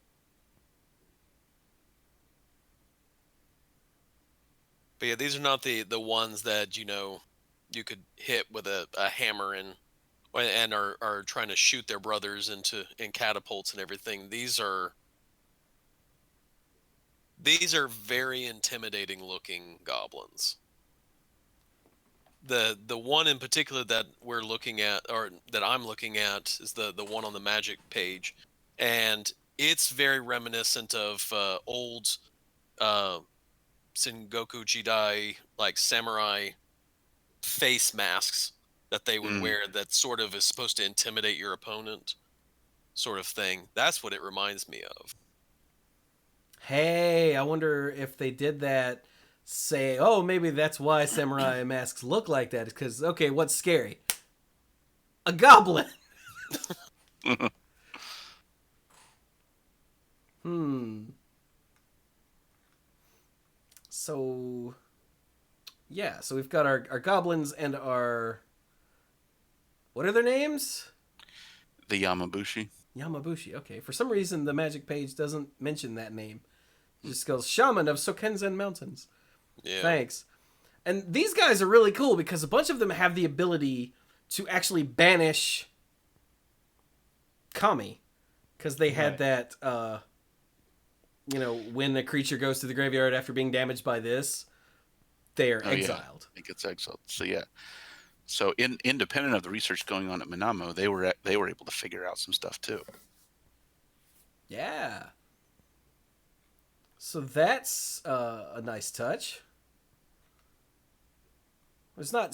But yeah, these are not the ones that you could hit with a hammer and are trying to shoot their brothers in catapults and everything. These are very intimidating looking goblins. The one in particular that we're looking at, or that I'm looking at, is the one on the magic page, and it's very reminiscent of old Sengoku Jidai, like samurai face masks that they would wear, that sort of is supposed to intimidate your opponent, sort of thing. That's what it reminds me of. Hey, I wonder if they did that, say, oh, maybe that's why samurai masks look like that. Because, okay, what's scary? A goblin! So, yeah, so we've got our goblins and our... What are their names? The Yamabushi. Yamabushi, okay. For some reason, the magic page doesn't mention that name. It just goes, Shaman of Sokenzen Mountains. Yeah. Thanks. And these guys are really cool because a bunch of them have the ability to actually banish Kami. Because they had that, when a creature goes to the graveyard after being damaged by this, they are exiled. Yeah. It gets exiled. So yeah. So independent of the research going on at Minamo, they were able to figure out some stuff too. Yeah. So that's a nice touch. It's not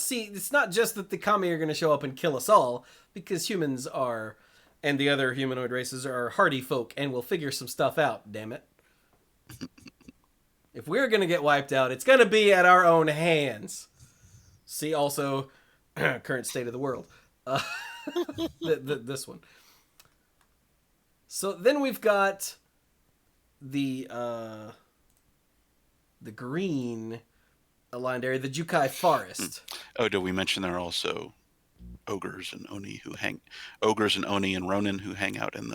just that the kami are going to show up and kill us all, because humans are, and the other humanoid races are hardy folk and will figure some stuff out, damn it. If we're going to get wiped out, it's going to be at our own hands. See also current state of the world. This one. So then we've got the green aligned area, the Jukai Forest. Oh, did we mention there are also ogres and oni ogres and oni and ronin who hang out in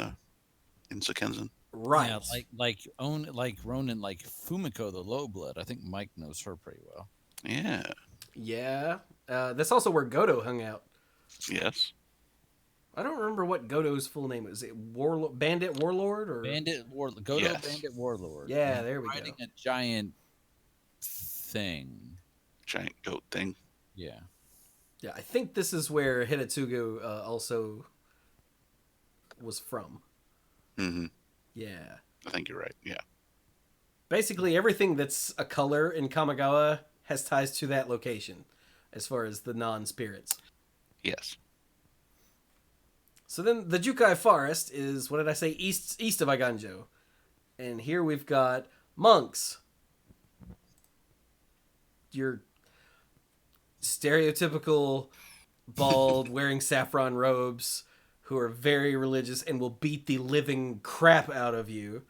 Sakenzen? Right. Yeah, like Ronin, like Fumiko the Low Blood. I think Mike knows her pretty well. Yeah. Yeah. That's also where Godo hung out. Yes. I don't remember what Godo's full name was. It Bandit Warlord or Godo Yes. Bandit Warlord. Yeah, there we riding go. a giant thing. Giant goat thing. Yeah. Yeah, I think this is where Hidatsugu also was from. Mm-hmm. Yeah. I think you're right. Yeah. Basically, everything that's a color in Kamigawa has ties to that location, as far as the non-spirits. Yes. So then the Jukai Forest is, what did I say, east of Iganjo. And here we've got monks. Your stereotypical bald, wearing saffron robes, who are very religious and will beat the living crap out of you.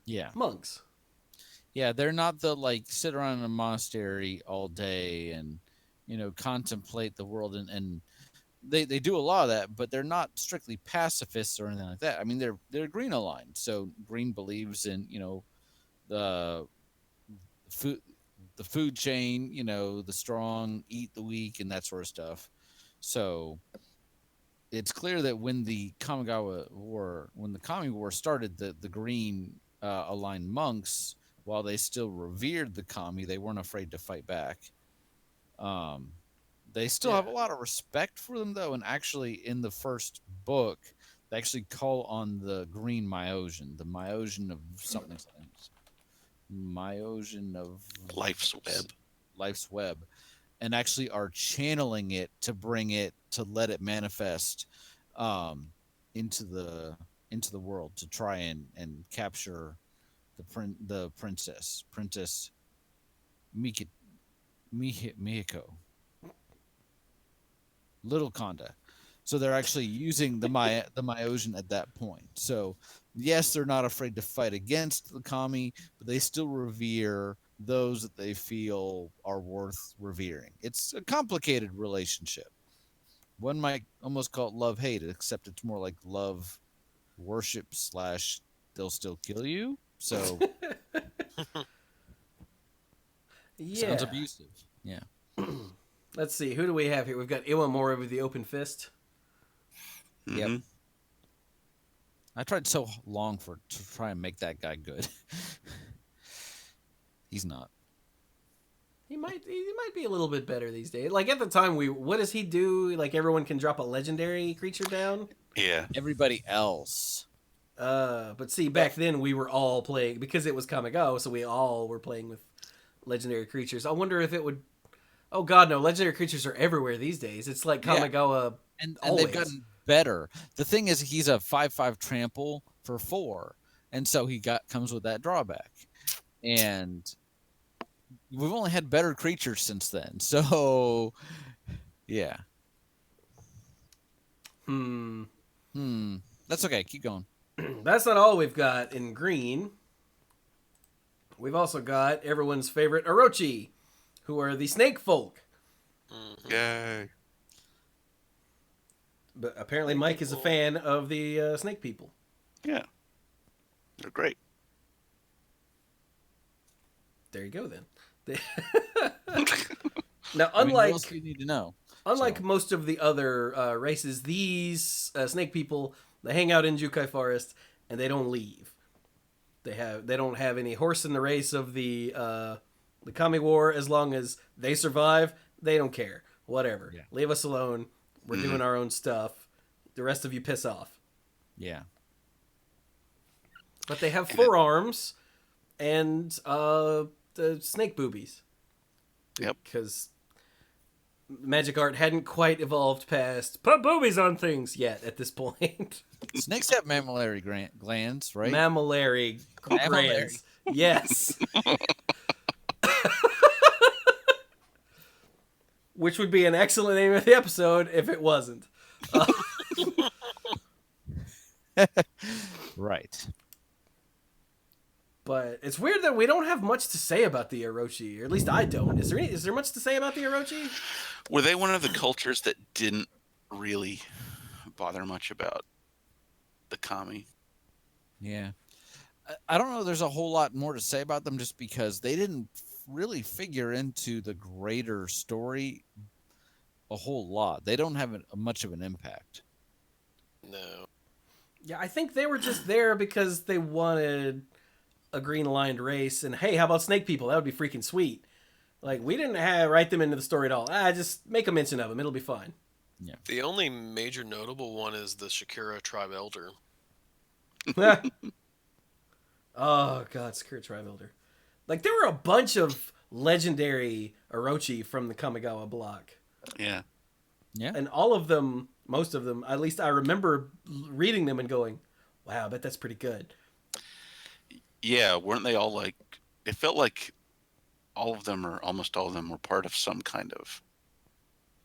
Yeah. Monks. Yeah, they're not the sit around in a monastery all day and contemplate the world and they do a lot of that, but they're not strictly pacifists or anything like that. I mean, they're green aligned. So green believes in the food chain, the strong eat the weak and that sort of stuff. So it's clear that when the Kamigawa War, when the Kami War started, the green aligned monks, while they still revered the Kami, they weren't afraid to fight back. They still have a lot of respect for them, though, and actually in the first book, they actually call on the green Myosian, the Myosian of something. Myosian of Life's Web, and actually are channeling it to bring it, to let it manifest into the world, to try and capture the Princess Mihiko, Little Conda. So they're actually using the Myosian at that point. So yes, they're not afraid to fight against the Kami, but they still revere those that they feel are worth revering. It's a complicated relationship. One might almost call it love-hate, except it's more like love worship / they'll still kill you. So Yeah. sounds abusive. Yeah. Let's see. Who do we have here? We've got Iwamori with the open fist. Mm-hmm. Yep. I tried so long to try and make that guy good. He's not. He might be a little bit better these days. Like at the time, what does he do? Like everyone can drop a legendary creature down. Yeah. Everybody else. But see, back then we were all playing, because it was Kamigawa, so we all were playing with legendary creatures. I wonder if it would. Oh God, no! Legendary creatures are everywhere these days. It's like Kamigawa, and always. they've gotten better. The thing is, he's a 5/5 trample for 4, and so he comes with that drawback. And we've only had better creatures since then. So, yeah. That's okay. Keep going. That's not all we've got in green. We've also got everyone's favorite Orochi, who are the snake folk. Mhm. Yay. But apparently Mike is a fan of the snake people. Yeah. They're great. There you go, then. Now, I mean, what unlike else do you need to know? Unlike most of the other races, these snake people, they hang out in Jukai Forest and they don't leave. They don't have any horse in the race of the Kami War. As long as they survive, they don't care. Whatever. Yeah. Leave us alone. We're doing our own stuff. The rest of you piss off. Yeah. But they have forearms and the snake boobies. Yep. Because magic art hadn't quite evolved past put boobies on things yet at this point. Snakes have mammillary glands, right? Mammillary glands. Yes. Which would be an excellent name of the episode if it wasn't. Right. But it's weird that we don't have much to say about the Orochi, or at least I don't. Is there much to say about the Orochi? Were they one of the cultures that didn't really bother much about the kami? Yeah. I don't know. There's a whole lot more to say about them just because they didn't really figure into the greater story a whole lot. They don't have much of an impact. No. Yeah, I think they were just there because they wanted a green-lined race, and hey, how about snake people? That would be freaking sweet. Like, we didn't write them into the story at all. Just make a mention of them. It'll be fine. Yeah. The only major notable one is the Shakira tribe elder. Oh, God, Sakura Tribe Elder. Like, there were a bunch of legendary Orochi from the Kamigawa block. Yeah. Yeah. And all of them, most of them, at least I remember reading them and going, wow, I bet that's pretty good. Yeah, weren't they all like... It felt like all of them, or almost all of them, were part of some kind of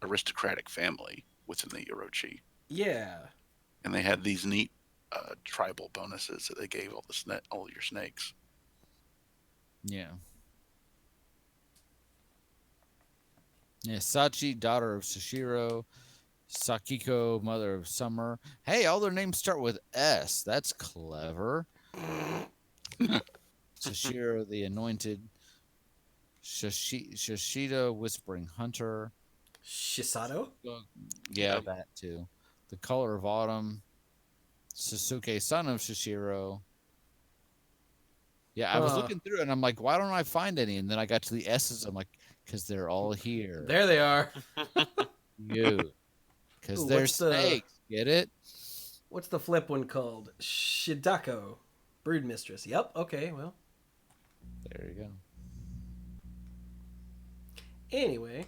aristocratic family within the Orochi. Yeah. And they had these neat tribal bonuses that they gave all your snakes. Yeah. Yeah, Sachi, daughter of Sashiro. Sakiko, mother of Summer. Hey, all their names start with S. That's clever. Sashiro, the anointed. Shishida, whispering hunter. Shisato? Yeah, that too. The color of autumn. Sasuke, son of Shishiro. Yeah, I was looking through it and I'm like, why don't I find any? And then I got to the S's. I'm like, because they're all here. There they are. Because they're snakes. Get it? What's the flip one called? Shidako. Brood mistress. Yep. Okay, well. There you go. Anyway.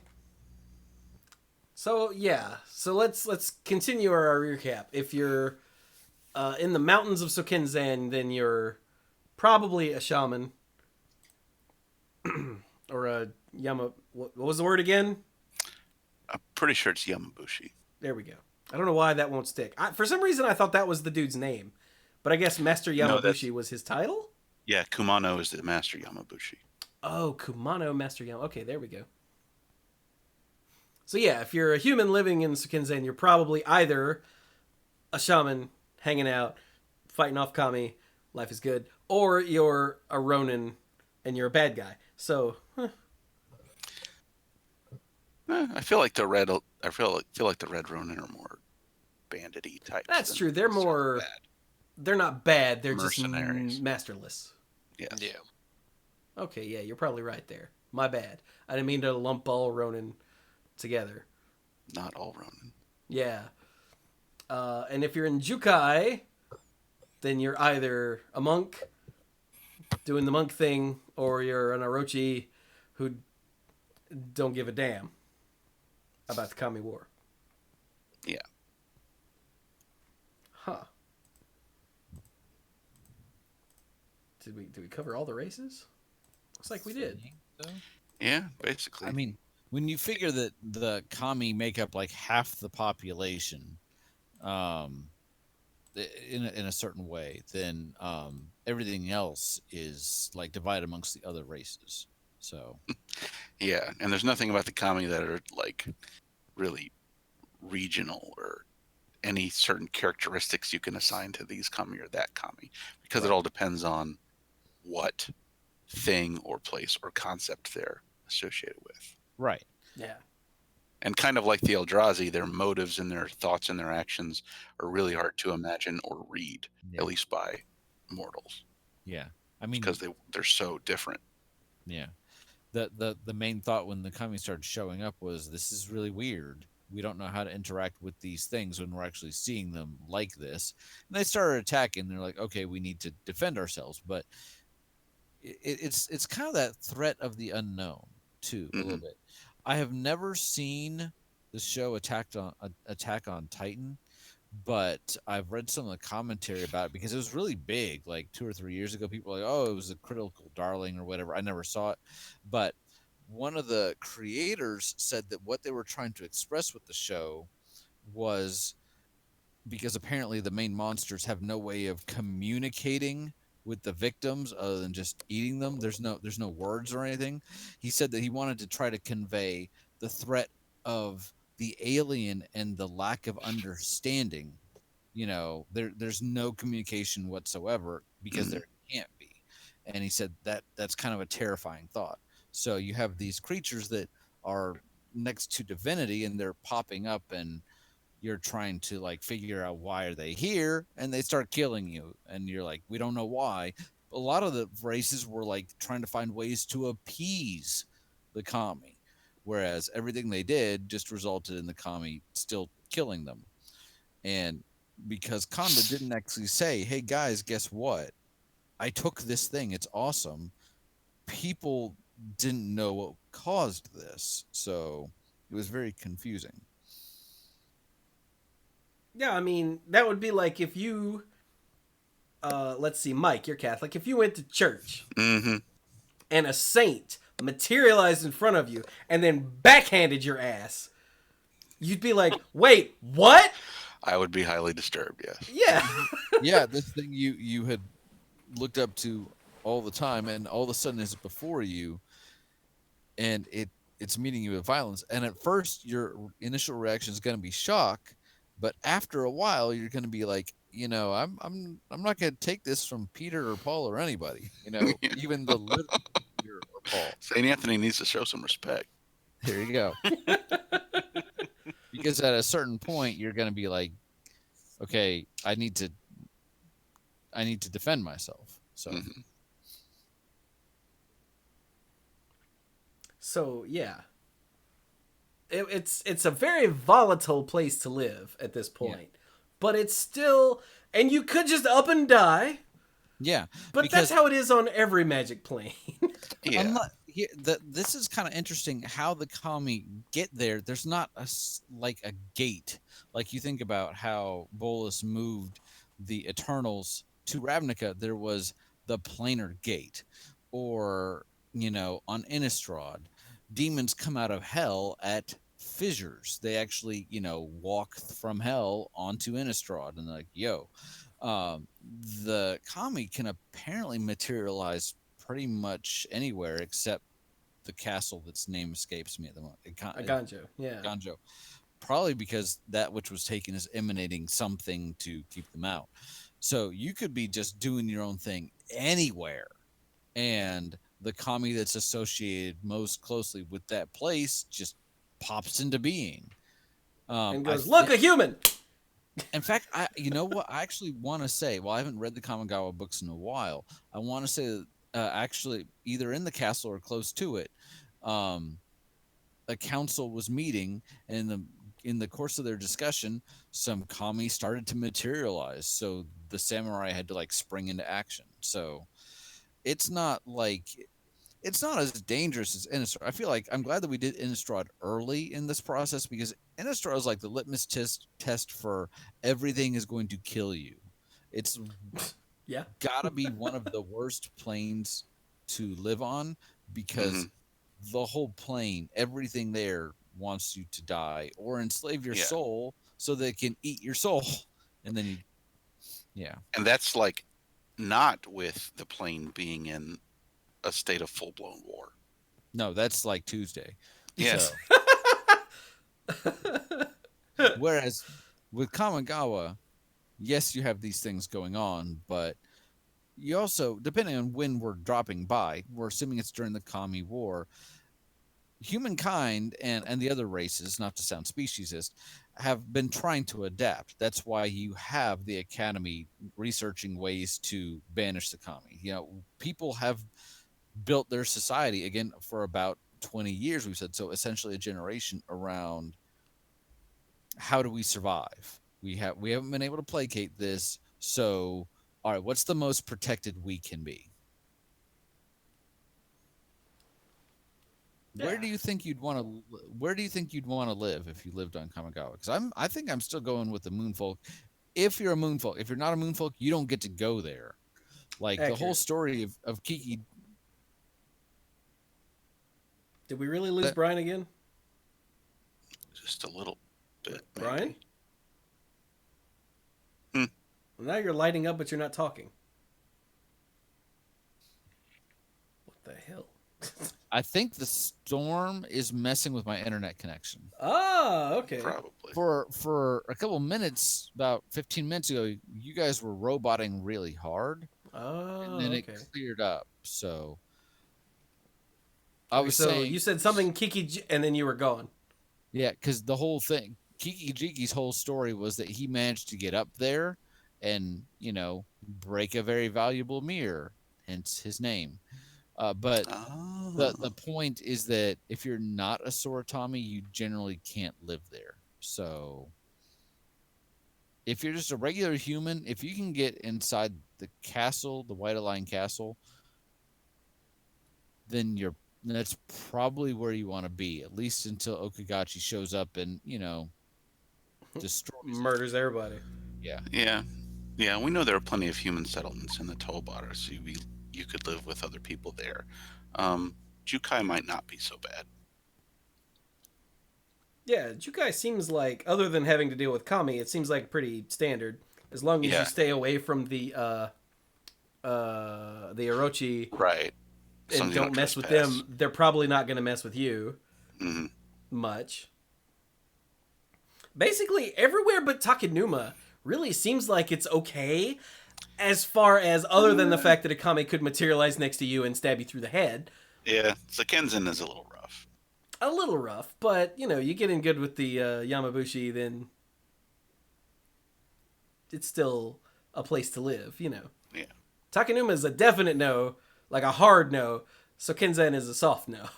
So, yeah. So let's continue our recap. If you're in the mountains of Sokenzan, then you're probably a shaman. Or a what was the word again? I'm pretty sure it's Yamabushi. There we go. I don't know why that won't stick. For some reason, I thought that was the dude's name. But I guess Master Yamabushi was his title? Yeah, Kumano is the Master Yamabushi. Oh, Kumano Master Yamabushi. Okay, there we go. So yeah, if you're a human living in Sokenzan, you're probably either a shaman hanging out, fighting off kami, life is good, or you're a ronin and you're a bad guy. So, I feel like the red. I feel like the red ronin are more bandit-y types. That's true. They're more. Bad. They're not bad. They're Mercenaries. just masterless. Yes. Yeah. Okay, yeah, you're probably right there. My bad. I didn't mean to lump all ronin together. Not all ronin. Yeah. And if you're in Jukai, then you're either a monk doing the monk thing, or you're an Orochi who don't give a damn about the Kami War. Yeah. Huh. Did we cover all the races? Looks like we did. Yeah, basically. I mean, when you figure that the kami make up like half the population, in a certain way, then everything else is like divided amongst the other races. So yeah, and there's nothing about the kami that are like really regional or any certain characteristics you can assign to these kami or that kami, because it all depends on what thing or place or concept they're associated with. right. Yeah. And kind of like the Eldrazi, their motives and their thoughts and their actions are really hard to imagine or read, at least by mortals. Yeah. I mean, because they're so different. Yeah. The main thought when the kami started showing up was, this is really weird. We don't know how to interact with these things when we're actually seeing them like this. And they started attacking. They're like, okay, we need to defend ourselves. But it's kind of that threat of the unknown too, a little bit. I have never seen the show Attack on Titan, but I've read some of the commentary about it because it was really big, like 2 or 3 years ago. People were like, "Oh, it was a critical darling" or whatever. I never saw it, but one of the creators said that what they were trying to express with the show was because apparently the main monsters have no way of communicating with the victims other than just eating them. There's no words or anything. He said that he wanted to try to convey the threat of the alien and the lack of understanding. There's no communication whatsoever because there can't be. And he said that that's kind of a terrifying thought. So you have these creatures that are next to divinity and they're popping up, and you're trying to like figure out why are they here, and they start killing you, and you're like, we don't know why. A lot of the races were like trying to find ways to appease the kami, whereas everything they did just resulted in the kami still killing them. And because Kanda didn't actually say, hey guys, guess what, I took this thing, it's awesome, people didn't know what caused this, so it was very confusing. Yeah, I mean, that would be like if you, let's see, Mike, you're Catholic. If you went to church Mm-hmm. and a saint materialized in front of you and then backhanded your ass, you'd be like, wait, what? I would be highly disturbed. Yes. Yeah. Yeah, this thing you had looked up to all the time, and all of a sudden is before you, and it's meeting you with violence. And at first, your initial reaction is going to be shock, but after a while, you're going to be like, I'm not going to take this from Peter or Paul or anybody. Even the little Peter or Paul. Saint Anthony needs to show some respect. There you go. Because at a certain point, you're going to be like, okay, I need to defend myself. So. Mm-hmm. So yeah, it's a very volatile place to live at this point, but it's still, and you could just up and die. Yeah, but that's how it is on every Magic plane. Yeah. This is kind of interesting how the kami get there. There's not like a gate. Like you think about how Bolus moved the Eternals to Ravnica. There was the planar gate, or on Innistrad, demons come out of hell at fissures. They actually walk from hell onto Innistrad, and they're like, yo. The kami can apparently materialize pretty much anywhere except the castle that's name escapes me at the moment. Ganjo, yeah. Ganjo. Probably because that which was taken is emanating something to keep them out. So you could be just doing your own thing anywhere, and the kami that's associated most closely with that place just pops into being. And goes, look, a human! In fact, you know what? I actually want to say, well, I haven't read the Kamigawa books in a while. I want to say that actually, either in the castle or close to it, a council was meeting, and in the course of their discussion, some kami started to materialize. So the samurai had to like spring into action. So it's not as dangerous as Innistrad. I feel like I'm glad that we did Innistrad early in this process, because Innistrad is like the litmus test for everything is going to kill you. It's gotta be one of the worst planes to live on, because the whole plane, everything there wants you to die or enslave your soul so they can eat your soul. And then And that's like not with the plane being in a state of full-blown war. No, that's like Tuesday. Yes. So. Whereas with Kamigawa, yes, you have these things going on, but you also, depending on when we're dropping by, we're assuming it's during the Kami War, humankind and the other races, not to sound speciesist, have been trying to adapt. That's why you have the Academy researching ways to banish the Kami. People have built their society again for about 20 years, we said, so essentially a generation around how do we survive. We haven't been able to placate this, so all right, what's the most protected we can be? Where do you think you'd want to? Where do you think you'd want to live if you lived on Kamigawa? Because I think I'm still going with the Moonfolk. If you're a Moonfolk, if you're not a Moonfolk, you don't get to go there. Like the whole Accurate. story of Kiki. Did we really lose Brian again? Just a little bit. Brian? Hmm. Well, now you're lighting up, but you're not talking. What the hell? I think the storm is messing with my internet connection. Oh, okay. Probably. For a couple minutes, about 15 minutes ago, you guys were roboting really hard, Oh, and then okay. it cleared up. So I was so saying, you said something Kiki, and then you were gone. yeah, because the whole thing, Kiki Jiki's whole story was that he managed to get up there and, break a very valuable mirror, hence his name. But the point is that if you're not a Soratami, you generally can't live there. So if you're just a regular human, if you can get inside the castle, the White Align Castle, then that's probably where you want to be, at least until Okagachi shows up and, destroys Murders everybody. Yeah. Yeah, we know there are plenty of human settlements in the Tobara, so you could live with other people there. Jukai might not be so bad. Yeah, Jukai seems like, other than having to deal with Kami, it seems like pretty standard. As long as you stay away from the Orochi, Right. and don't mess with them, they're probably not going to mess with you much. Basically, everywhere but Takenuma really seems like it's okay, as far as other than the fact that a Kami could materialize next to you and stab you through the head. Yeah, Zakenzen is a little rough. A little rough, but, you get in good with the Yamabushi, then it's still a place to live, Yeah. Takenuma is a definite no, like a hard no, so Kenzen is a soft no.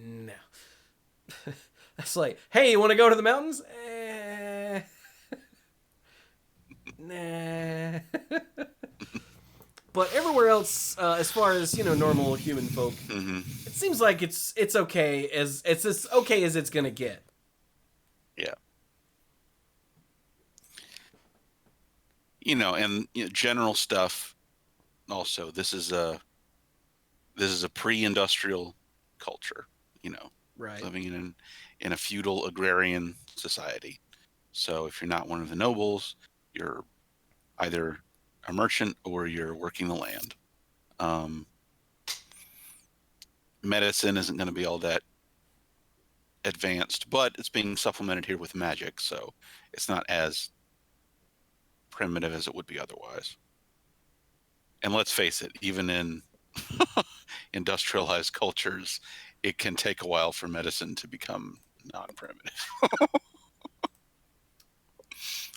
No. That's like, hey, you want to go to the mountains? Nah. But everywhere else, as far as normal human folk, it seems like it's okay as okay as it's gonna get. Yeah. And general stuff. Also, this is a pre-industrial culture. Right. Living in a feudal agrarian society. So if you're not one of the nobles, you're either a merchant or you're working the land. Medicine isn't going to be all that advanced, but it's being supplemented here with magic, so it's not as primitive as it would be otherwise. And let's face it, even in industrialized cultures, it can take a while for medicine to become non-primitive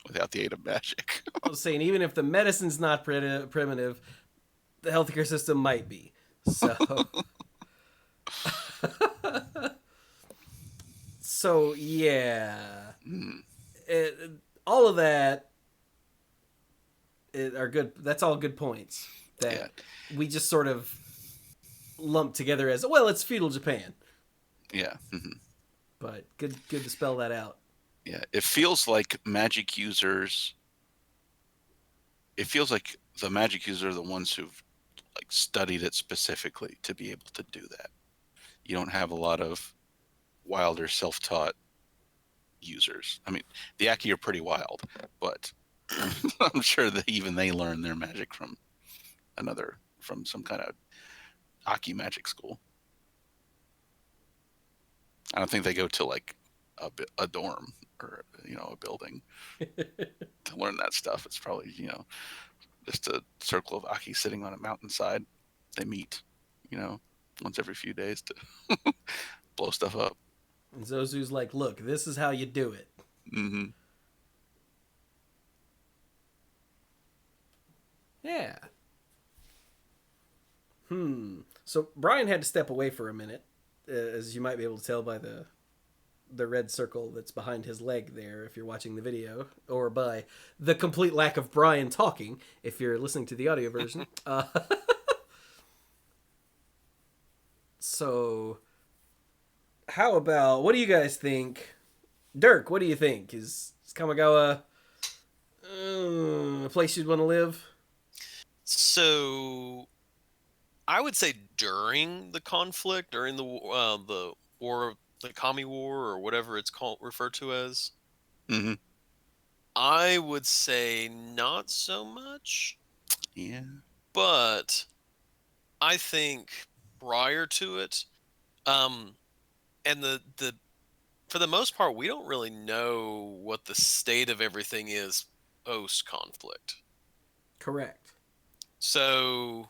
without the aid of magic. I was saying, even if the medicine's not primitive, the healthcare system might be. So, yeah, all of that are good. That's all good points that we just sort of lump together as, well, it's feudal Japan. Yeah. But good to spell that out. Yeah, it feels like magic users. It feels like the magic users are the ones who've studied it specifically to be able to do that. You don't have a lot of wilder, self-taught users. I mean, the Aki are pretty wild, but I'm sure that even they learn their magic from some kind of Aki magic school. I don't think they go to a dorm or a building to learn that stuff. It's probably just a circle of Aki sitting on a mountainside. They meet once every few days to blow stuff up. And Zozu's like, look, this is how you do it. Yeah. So Brian had to step away for a minute, as you might be able to tell by the red circle that's behind his leg there if you're watching the video, or by the complete lack of Brian talking if you're listening to the audio version. So, how about, what do you guys think? Dirk, what do you think? Is Kamigawa a place you'd want to live? So I would say during the conflict, during the war, the Kami War, or whatever it's called, referred to as, Hmm. I would say not so much. Yeah. But I think prior to it, um, and the for the most part, we don't really know what the state of everything is post conflict. Correct. So,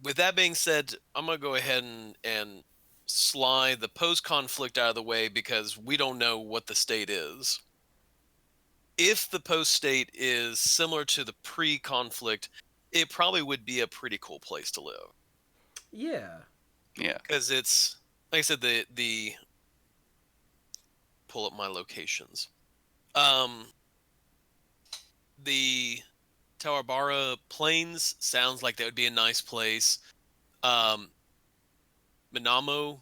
with that being said, I'm gonna go ahead and slide the post conflict out of the way because we don't know what the state is. If the post state is similar to the pre conflict, it probably would be a pretty cool place to live Yeah. Yeah. because it's like I said, the pull up my locations. Um, the Tawabara Plains sounds like that would be a nice place. Um, Minamo,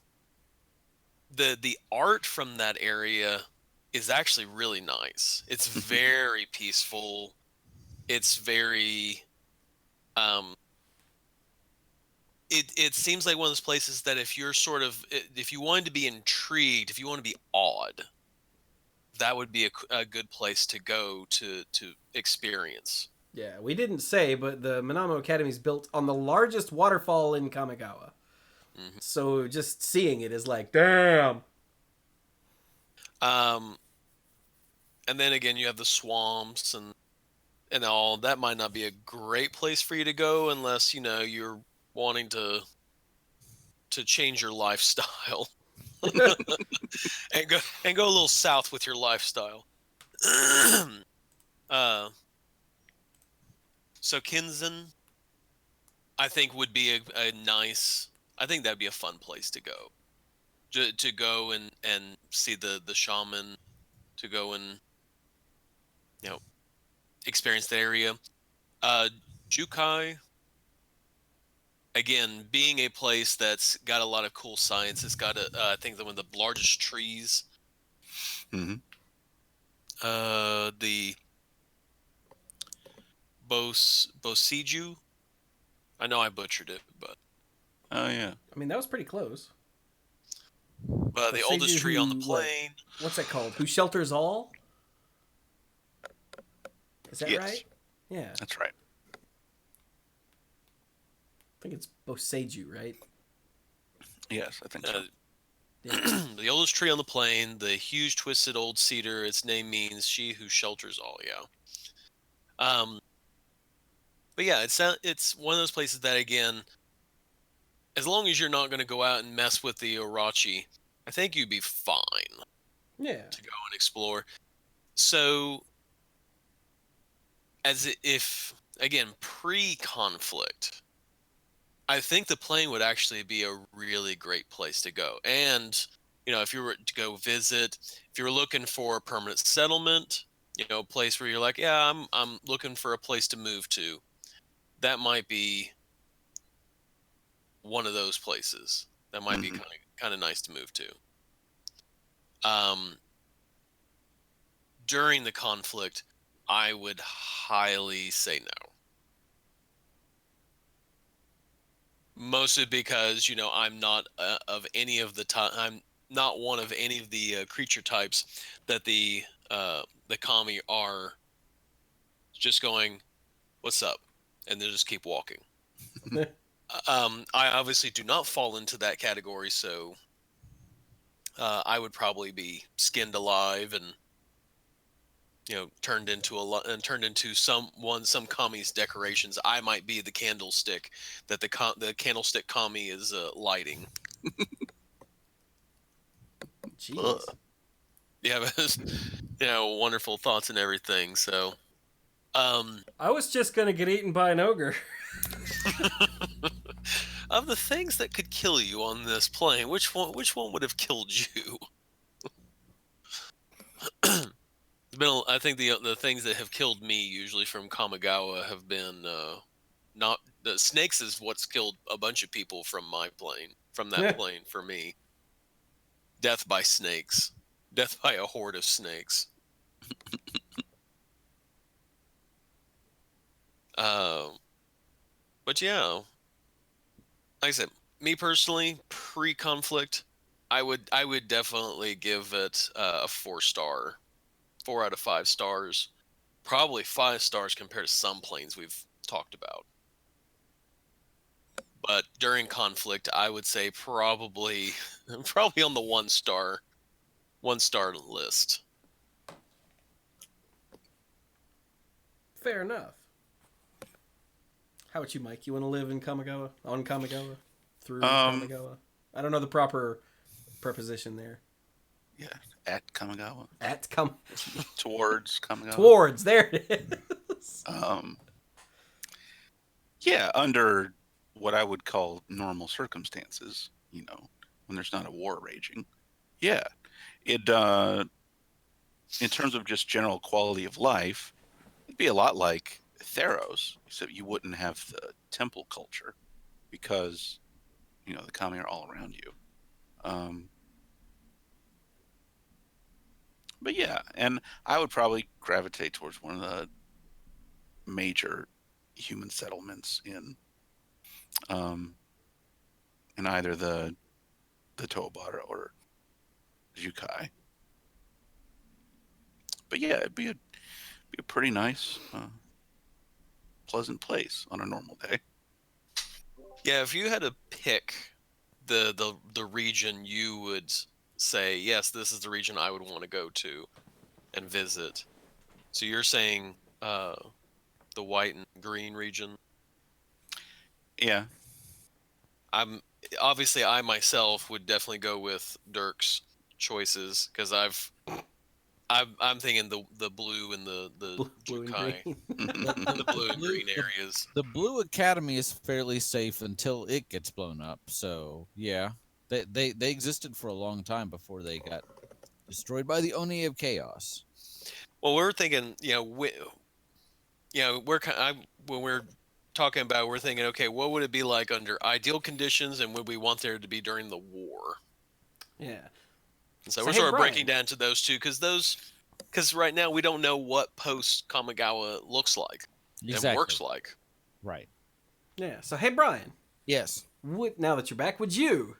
the art from that area is actually really nice. It's very peaceful. It's very um, it seems like one of those places that if you're if you wanted to be intrigued, if you want to be awed, that would be a good place to go to experience. Yeah, we didn't say, but the Minamo Academy is built on the largest waterfall in Kamigawa. Mhm. So just seeing it is like, damn. Um, and then again, you have the swamps and all. That might not be a great place for you to go unless you're wanting to change your lifestyle and go a little south with your lifestyle. uh, so Kinzen, I think would be a nice. I think that'd be a fun place to go. To go and see the shaman, to go and you know experience the area. Uh, Jukai, again, being a place that's got a lot of cool science. It's got I think one of the largest trees. Hmm. The Bosiju. I know I butchered it, but Oh yeah. I mean, that was pretty close. the oldest Seiju, tree on the who, what, plain. what's that called? Who shelters all? Is that Yes. right? Yeah, I That's right. think it's Boseiju, right? Yes, I think so. Yeah. The oldest tree on the plain, the huge twisted old cedar. Its name means "she who shelters all." Yeah. But yeah, it's one of those places that again, as long as you're not going to go out and mess with the Orochi, I think you'd be fine Yeah. to go and explore. So, if again pre-conflict, I think the plane would actually be a really great place to go. And if you were to go visit, if you were looking for a permanent settlement, a place where you're like, yeah, I'm looking for a place to move to, that might be one of those places. That might be Mhm. kind of nice to move to. Um, During the conflict, I would highly say no. Mostly because I'm not of any of the I'm not one of any of the creature types that the kami are just going, "What's up?" and they just keep walking. I obviously do not fall into that category, so I would probably be skinned alive and turned into some kami's decorations. I might be the candlestick that the candlestick kami is lighting. Jeez. Yeah, but wonderful thoughts and everything. So, um, I was just gonna get eaten by an ogre. of the things that could kill you on this plane, which one would have killed you? I think the things that have killed me usually from Kamigawa have been not the snakes is what's killed a bunch of people from that plane for me. Death by snakes. Death by a horde of snakes. But yeah, like I said, me personally, pre-conflict, I would definitely give it a 4-star, 4 out of 5 stars, probably 5 stars compared to some planes we've talked about. But during conflict, I would say probably on the 1-star list. Fair enough. How about you, Mike? You want to live in Kamigawa? On Kamigawa? Through Kamigawa? I don't know the proper preposition there. Yeah, at Kamigawa. Towards Kamigawa. Towards, there it is. Yeah, under what I would call normal circumstances, when there's not a war raging. Yeah. It in terms of just general quality of life, it'd be a lot like Theros, except you wouldn't have the temple culture because, the kami are all around you. But yeah, and I would probably gravitate towards one of the major human settlements in either the Tobara or Jukai. But yeah, it'd be a pretty nice, pleasant place on a normal day. Yeah, if you had to pick the region you would say, yes, this is the region I would want to go to and visit. So you're saying the white and green region? Yeah. I myself would definitely go with Dirk's choices because I'm thinking the blue and the Blue and Jukai, green. the blue and green areas. The Blue Academy is fairly safe until it gets blown up. So yeah, they existed for a long time before they got destroyed by the Oni of Chaos. Well, we're thinking, when we're talking about, we're thinking, okay, what would it be like under ideal conditions, and would we want there to be during the war? Yeah. So we're sort of breaking down to those two because right now we don't know what post Kamigawa looks like and works like. Right. Yeah. So hey, Brian. Yes. Now that you're back, would you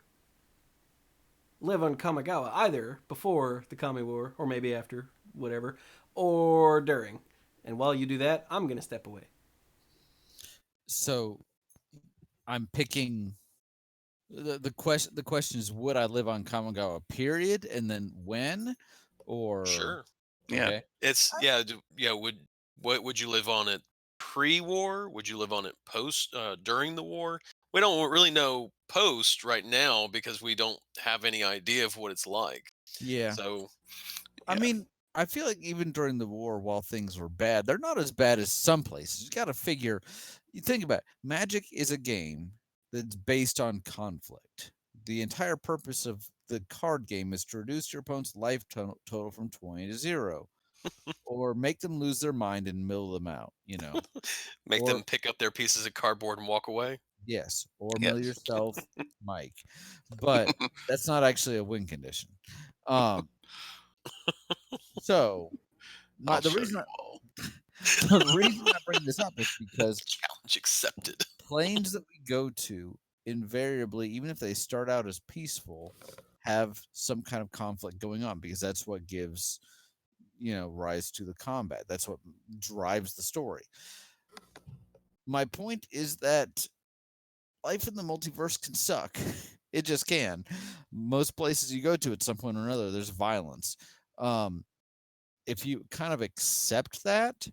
live on Kamigawa either before the Kami War or maybe after, whatever, or during? And while you do that, I'm gonna step away. So I'm picking. The question is, would I live on Kamigawa, period, and then when, or Sure, okay. It's what would you live on it pre-war? Would you live on it post during the war? We don't really know post right now because we don't have any idea of what it's like. Yeah. So, I mean, I feel like even during the war, while things were bad, they're not as bad as some places. You got to figure. You think about it, Magic is a game that's based on conflict. The entire purpose of the card game is to reduce your opponent's life total from 20 to 0, or make them lose their mind and mill them out. Make them pick up their pieces of cardboard and walk away. Yes, or mill yourself, Mike. But that's not actually a win condition. So the reason I bring this up is because challenge accepted. Planes that we go to invariably, even if they start out as peaceful, have some kind of conflict going on because that's what gives rise to the combat. That's what drives the story. My point is that life in the multiverse can suck. It just can. Most places you go to at some point or another, there's violence. If you kind of accept that,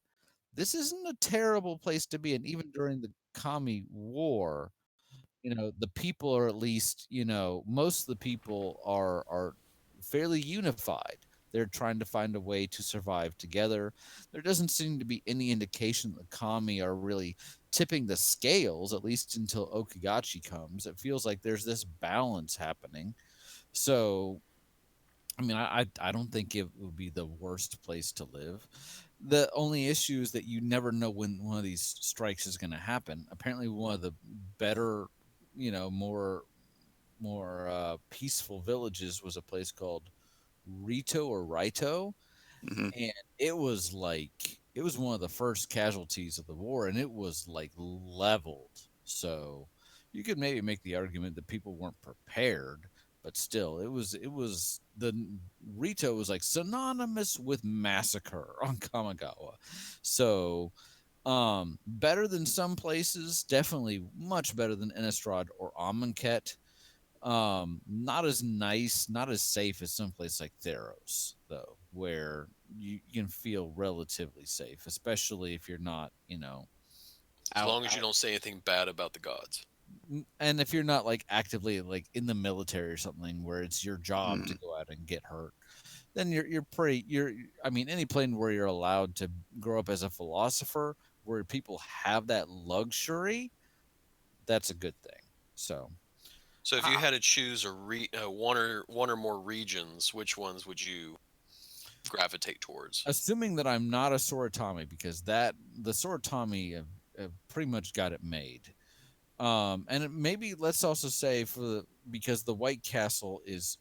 this isn't a terrible place to be. And even during the Kami War, the people are at least, most of the people are fairly unified. They're trying to find a way to survive together. There doesn't seem to be any indication that the Kami are really tipping the scales, at least until Okagachi comes. It feels like there's this balance happening. So, I mean, I don't think it would be the worst place to live. The only issue is that you never know when one of these strikes is going to happen. Apparently, one of the better, more peaceful villages was a place called Rito, Hmm. and it was one of the first casualties of the war, and it was like leveled. So you could maybe make the argument that people weren't prepared, but still, it was the Rito was like synonymous with massacre on Kamigawa. So better than some places, definitely much better than Innistrad or Amonkhet. Not as nice, not as safe as someplace like Theros, though, where you can feel relatively safe, especially if you're not, As out, long as you don't say anything bad about the gods. and if you're not like actively like in the military or something where it's your job to Mm. go out and get hurt, then I mean, any plane where you're allowed to grow up as a philosopher, where people have that luxury, that's a good thing. So So if you had to choose one or more regions, which ones would you gravitate towards? assuming that I'm not a Soratami, because the Soratami have pretty much got it made. And maybe let's also say because the White Castle is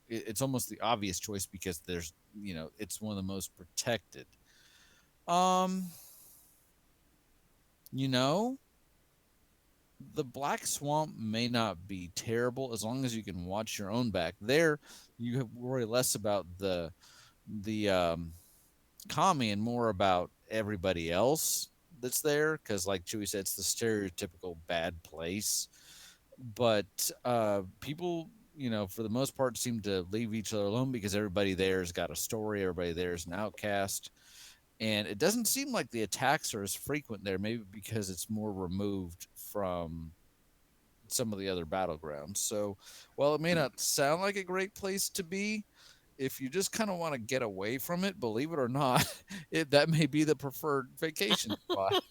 it's almost the obvious choice because there's it's one of the most protected. Um, you know, the Black Swamp may not be terrible as long as you can watch your own back. There, you worry less about the Kami and more about everybody else that's there, because like Chewie said, it's the stereotypical bad place. But people, for the most part, seem to leave each other alone because everybody there's got a story, everybody there's an outcast, and it doesn't seem like the attacks are as frequent there, maybe because it's more removed from some of the other battlegrounds. So while it may not sound like a great place to be, if you just kind of want to get away from it, believe it or not, that may be the preferred vacation spot.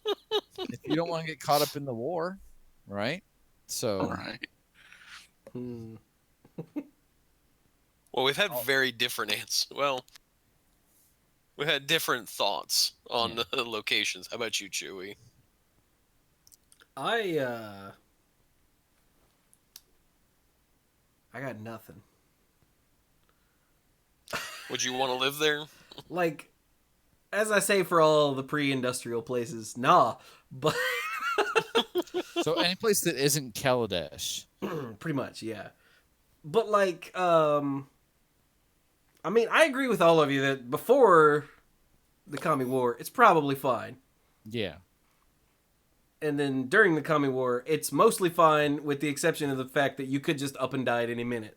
If you don't want to get caught up in the war, right? So, Right. Hmm. Well, we've had very different answers. Well, we had different thoughts on Yeah. the locations. How about you, Chewie? I got nothing. Would you want to live there? Like, as I say for all the pre-industrial places, nah. But so any place that isn't Kaladesh. pretty much, yeah. But like, I mean, I agree with all of you that before the Kami War, it's probably fine. Yeah. And then during the Kami War, it's mostly fine with the exception of the fact that you could just up and die at any minute.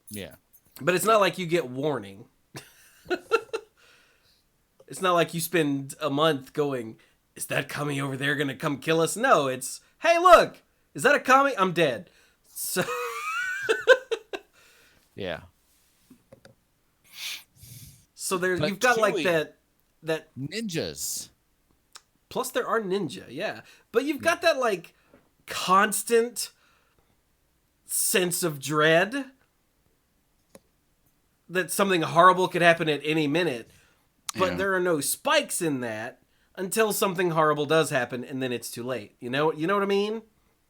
Yeah. But it's not like you get warning. It's not like you spend a month going, is that Kami over there going to come kill us? No, it's, hey, look, is that a Kami? I'm dead. So Yeah. so there But you've got like Chewie- that Ninjas. plus there are ninja, yeah. But you've got that like constant sense of dread that something horrible could happen at any minute. But Yeah. there are no spikes in that until something horrible does happen and then it's too late. You know what I mean?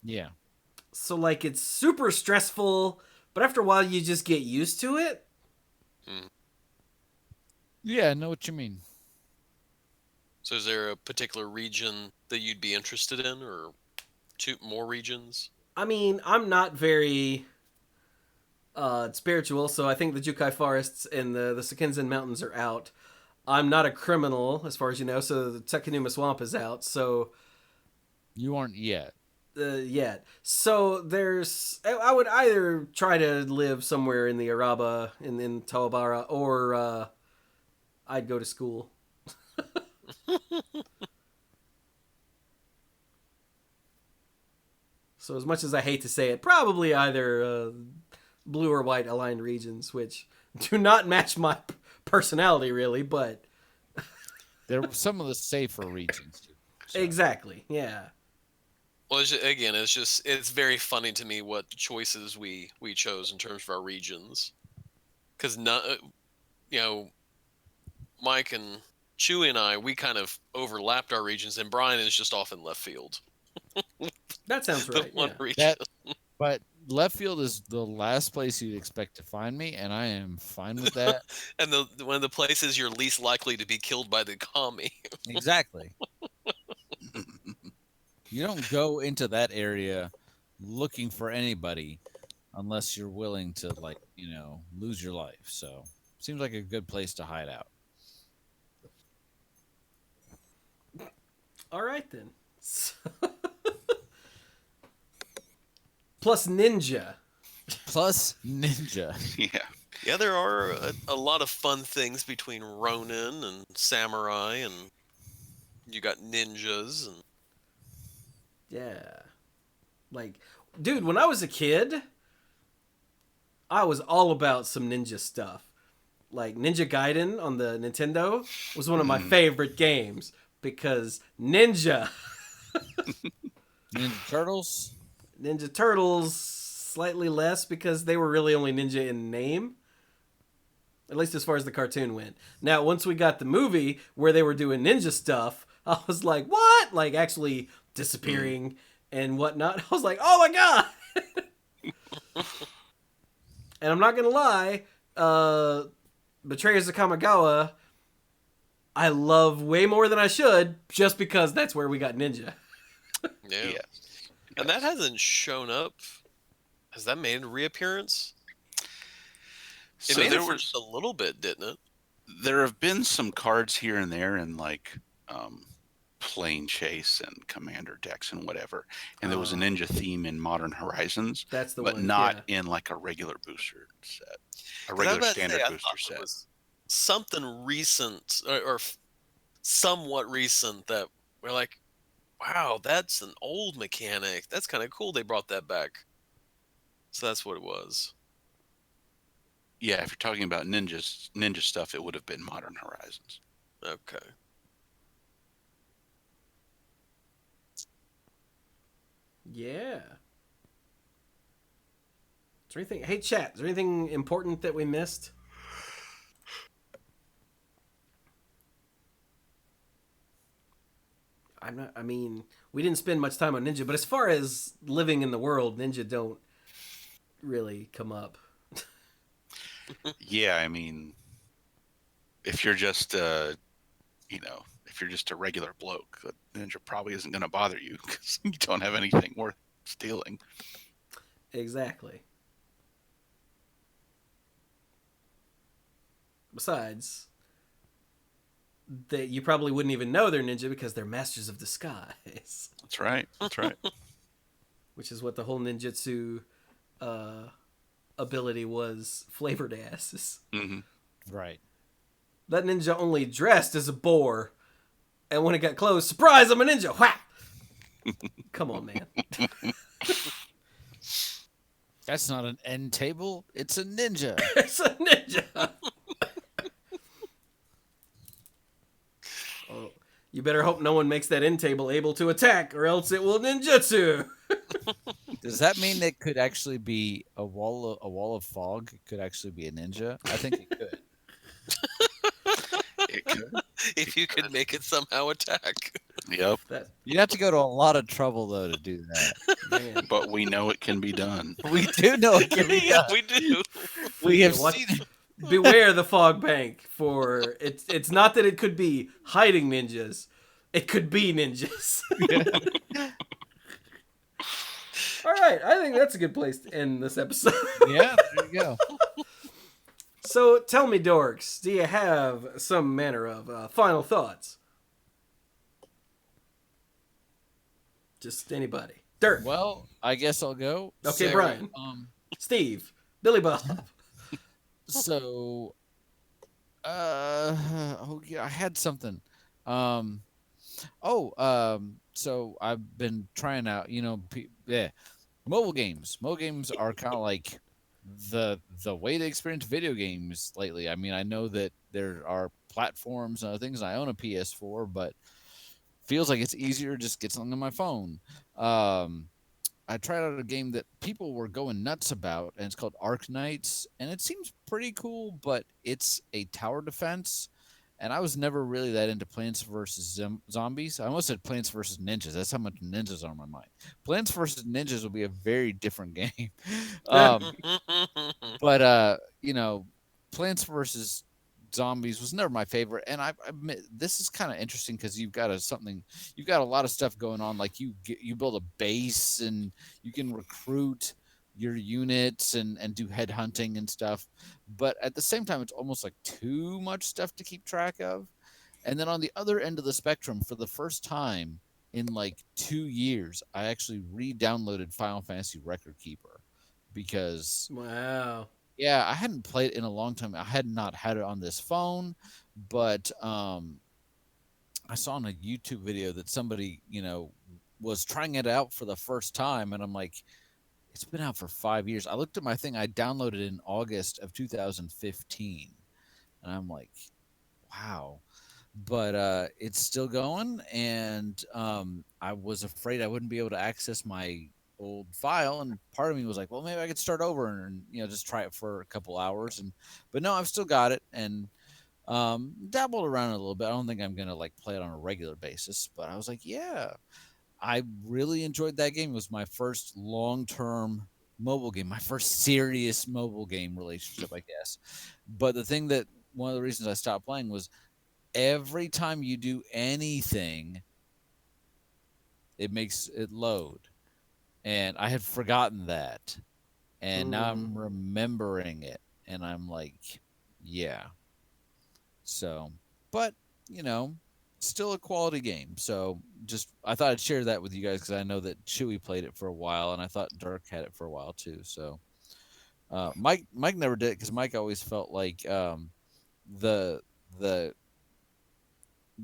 Yeah. So like it's super stressful, but after a while you just get used to it. Yeah, I know what you mean. So is there a particular region that you'd be interested in, or two more regions? I mean, I'm not very spiritual, so I think the Jukai forests and the Sekenzen mountains are out. I'm not a criminal, as far as you know, so the Tekanuma swamp is out. So You aren't yet. yet. So I would either try to live somewhere in the Araba in Tawabara, or I'd go to school. So as much as I hate to say it, probably either blue or white aligned regions, which do not match my personality really, but They're some of the safer regions. Too. So, exactly, yeah. Well, it's very funny to me what choices we chose in terms of our regions, because Mike and Chewie and I, we kind of overlapped our regions, and Brian is just off in left field. That sounds The right. one Yeah. region. But left field is the last place you'd expect to find me, and I am fine with that. And one of the places you're least likely to be killed by the commie. Exactly. You don't go into that area looking for anybody unless you're willing to, like, lose your life. So, seems like a good place to hide out. All right then. Plus ninja. Plus ninja. Yeah. Yeah, there are a lot of fun things between Ronin and Samurai, and you got ninjas and Yeah. Like, dude, when I was a kid, I was all about some ninja stuff. Like, Ninja Gaiden on the Nintendo was one of my favorite games because ninja. Ninja Turtles. Ninja Turtles, slightly less because they were really only ninja in name. At least as far as the cartoon went. Now, once we got the movie where they were doing ninja stuff, I was like, what? Like, actually disappearing and whatnot. I was like, oh my god! And I'm not going to lie, Betrayers of Kamigawa, I love way more than I should just because that's where we got ninja. yeah. Yes. And that hasn't shown up. Has that made a reappearance? It So made there it for was just a little bit, didn't it? there have been some cards here and there in like Plane Chase and Commander decks and whatever, and there was a ninja theme in Modern Horizons, That's the but one. not yeah. in like a regular booster set, a 'Cause I was regular about to standard say, I booster thought set. it was something recent or somewhat recent that we're like, wow, that's an old mechanic. That's kind of cool. They brought that back. So that's what it was. Yeah, if you're talking about ninja stuff, it would have been Modern Horizons. Okay. Yeah. Is there anything? Hey, chat. Is there anything important that we missed? I'm not. I mean, we didn't spend much time on ninja, but as far as living in the world, ninja don't really come up. Yeah, I mean, if you're just if you're just a regular bloke, the ninja probably isn't going to bother you because you don't have anything worth stealing. Exactly. Besides, that you probably wouldn't even know they're ninja because they're masters of disguise, That's right. That's right. which is what the whole ninjutsu ability was flavored as. hmm Right. That ninja only dressed as a boar, and when it got close, surprise! I'm a ninja. Whack! Come on, man. That's not an end table. It's a ninja. It's a ninja. Oh, you better hope no one makes that end table able to attack, or else it will ninjutsu. Does that mean that could actually be a wall of fog? Could actually be a ninja? I think it could. It could. If you could make it somehow attack. Yep. That You'd have to go to a lot of trouble though to do that. man. But we know it can be done. We do know it can be Yeah, done. we do. We have What? seen it. Beware the fog bank. For it's not that it could be hiding ninjas; it could be ninjas. All right, I think that's a good place to end this episode. Yeah, there you go. So tell me, dorks, do you have some manner of final thoughts? Just anybody. Dirk, Well, I guess I'll go. Okay, So, Brian. Steve, Billy Bob. So, oh yeah, I had something. So I've been trying out, mobile games. Mobile games are kind of like the way to experience video games lately. I mean, I know that there are platforms and other things. I own a PS4, but feels like it's easier to just get something on my phone. I tried out a game that people were going nuts about, and it's called Ark Knights, and it seems pretty cool, but it's a tower defense, and I was never really that into Plants vs Zombies. I almost said Plants vs Ninjas. That's how much ninjas are on my mind. Plants vs Ninjas will be a very different game. But you know, Plants vs Zombies was never my favorite, and I admit this is kind of interesting because you've got a lot of stuff going on. Like you build a base and you can recruit your units and do headhunting and stuff, but at the same time, it's almost like too much stuff to keep track of. And then on the other end of the spectrum, for the first time in like 2 years, I actually re-downloaded Final Fantasy Record Keeper because Wow. yeah, I hadn't played it in a long time. I had not had it on this phone, but I saw in a YouTube video that somebody, was trying it out for the first time, and I'm like, it's been out for 5 years. I looked at my thing. I downloaded it in August of 2015, and I'm like, wow. But it's still going, and I was afraid I wouldn't be able to access my old file, and part of me was like, well, maybe I could start over and just try it for a couple hours, but no, I've still got it and dabbled around a little bit. I don't think I'm gonna like play it on a regular basis, but I was like, yeah, I really enjoyed that game. It was my first long-term mobile game, my first serious mobile game relationship, I guess. But the thing that one of the reasons I stopped playing was every time you do anything, it makes it load. And I had forgotten that. And now I'm remembering it. And I'm like, yeah. So, but, still a quality game. So I thought I'd share that with you guys because I know that Chewie played it for a while and I thought Dirk had it for a while too. So, Mike never did it because Mike always felt like the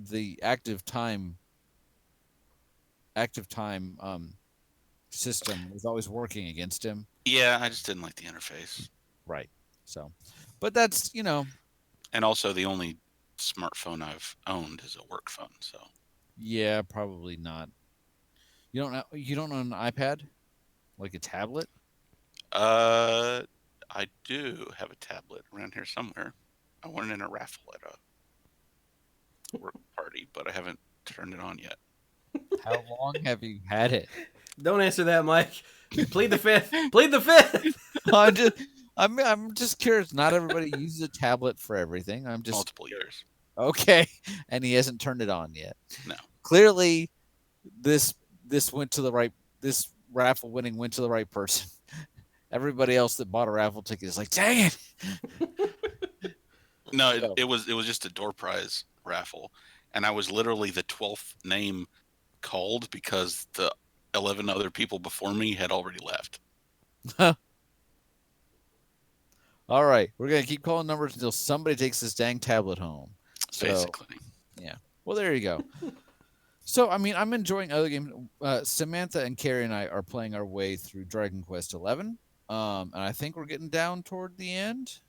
the active time system was always working against him. Yeah, I just didn't like the interface. Right. So, but that's And also, the only smartphone I've owned is a work phone. So yeah, probably not. You don't own an iPad, like a tablet? I do have a tablet around here somewhere. I won it in a raffle at a work party, but I haven't turned it on yet. How long have you had it? Don't answer that, Mike. Plead the fifth. Plead the fifth. I'm just curious. Not everybody uses a tablet for everything. I'm just Multiple years. okay, and he hasn't turned it on yet. No. Clearly, this went to the right. This raffle winning went to the right person. Everybody else that bought a raffle ticket is like, dang it. No, it was just a door prize raffle, and I was literally the 12th name called because the 11 other people before me had already left. All right, we're gonna keep calling numbers until somebody takes this dang tablet home. So, basically. Yeah. Well, there you go. So, I mean, I'm enjoying other games. Samantha and Carrie and I are playing our way through Dragon Quest XI, and I think we're getting down toward the end.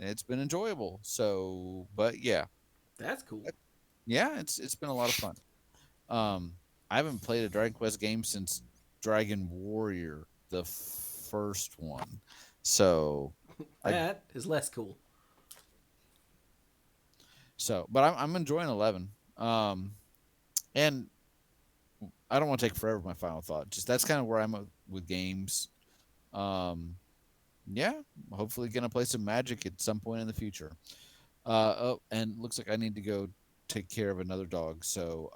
It's been enjoyable. So, but yeah, That's cool. yeah, it's been a lot of fun. I haven't played a Dragon Quest game since Dragon Warrior, the first one. So That is less cool. So, but I'm enjoying 11. And I don't want to take forever with my final thought. Just that's kind of where I'm at with games. Yeah, hopefully gonna play some Magic at some point in the future. Oh, and looks like I need to go take care of another dog. So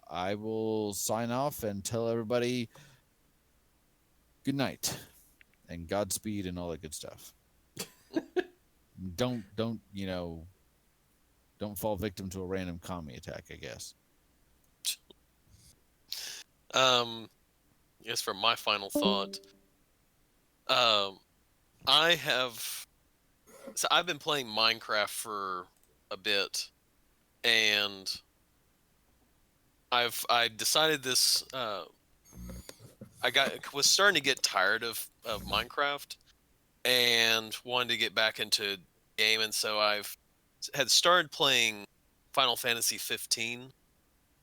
I will sign off and tell everybody good night and Godspeed and all that good stuff. don't don't fall victim to a random commie attack, I guess. Yes, for my final thought, I've been playing Minecraft for a bit, and I decided this. Was starting to get tired of Minecraft, and wanted to get back into game, and so I've had started playing Final Fantasy 15.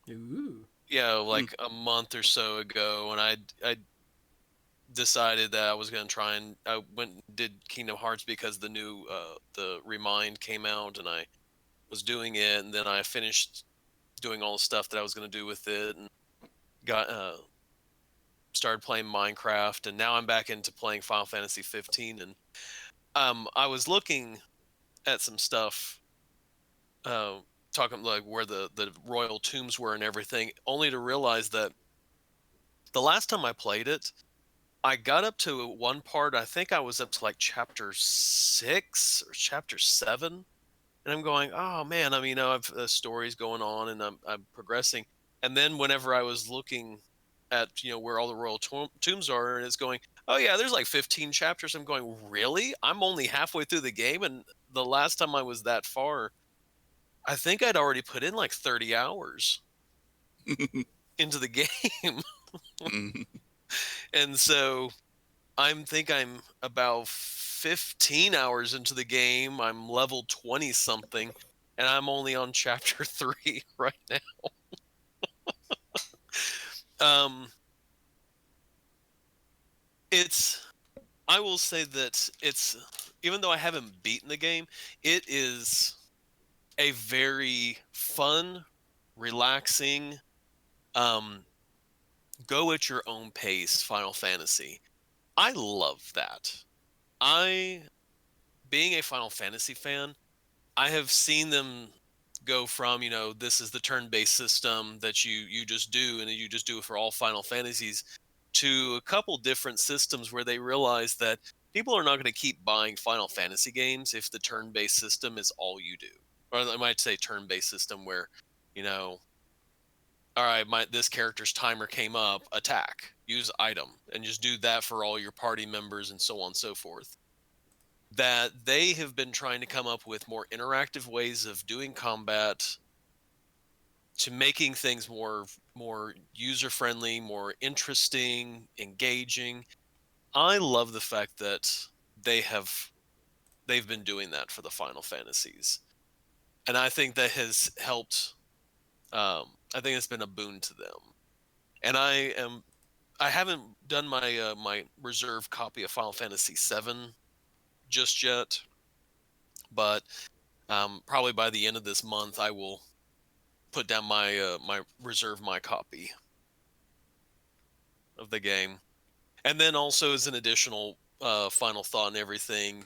Ooh. Yeah, like a month or so ago, and I decided that I was going to try, and I went and did Kingdom Hearts because the new the Remind came out, and I was doing it, and then I finished doing all the stuff that I was going to do with it, and got started playing Minecraft, and now I'm back into playing Final Fantasy 15. And I was looking at some stuff, talking like where the royal tombs were and everything, only to realize that the last time I played it, I got up to one part. I think I was up to like chapter 6 or chapter 7, and I'm going, oh man, I mean, I've stories going on, and I'm progressing. And then whenever I was looking at where all the royal tombs are, and it's going, oh yeah, there's like 15 chapters. I'm going, really? I'm only halfway through the game, and the last time I was that far, I think I'd already put in like 30 hours into the game. And so I'm about 15 hours into the game. I'm level 20 something, and I'm only on chapter 3 right now. I will say that even though I haven't beaten the game, it is a very fun, relaxing, go at your own pace Final Fantasy. I love that. Being a Final Fantasy fan, I have seen them go from, this is the turn-based system that you just do, and you just do it for all Final Fantasies, to a couple different systems where they realize that people are not going to keep buying Final Fantasy games if the turn-based system is all you do. Or I might say turn-based system where, all right, this character's timer came up, attack, use item, and just do that for all your party members and so on and so forth. That they have been trying to come up with more interactive ways of doing combat, to making things more user-friendly, more interesting, engaging. I love the fact that they've been doing that for the Final Fantasies. And I think that has helped. I think it's been a boon to them. And I haven't done my my reserve copy of Final Fantasy VII just yet, but probably by the end of this month I will put down my my copy of the game. And then also, as an additional final thought and everything,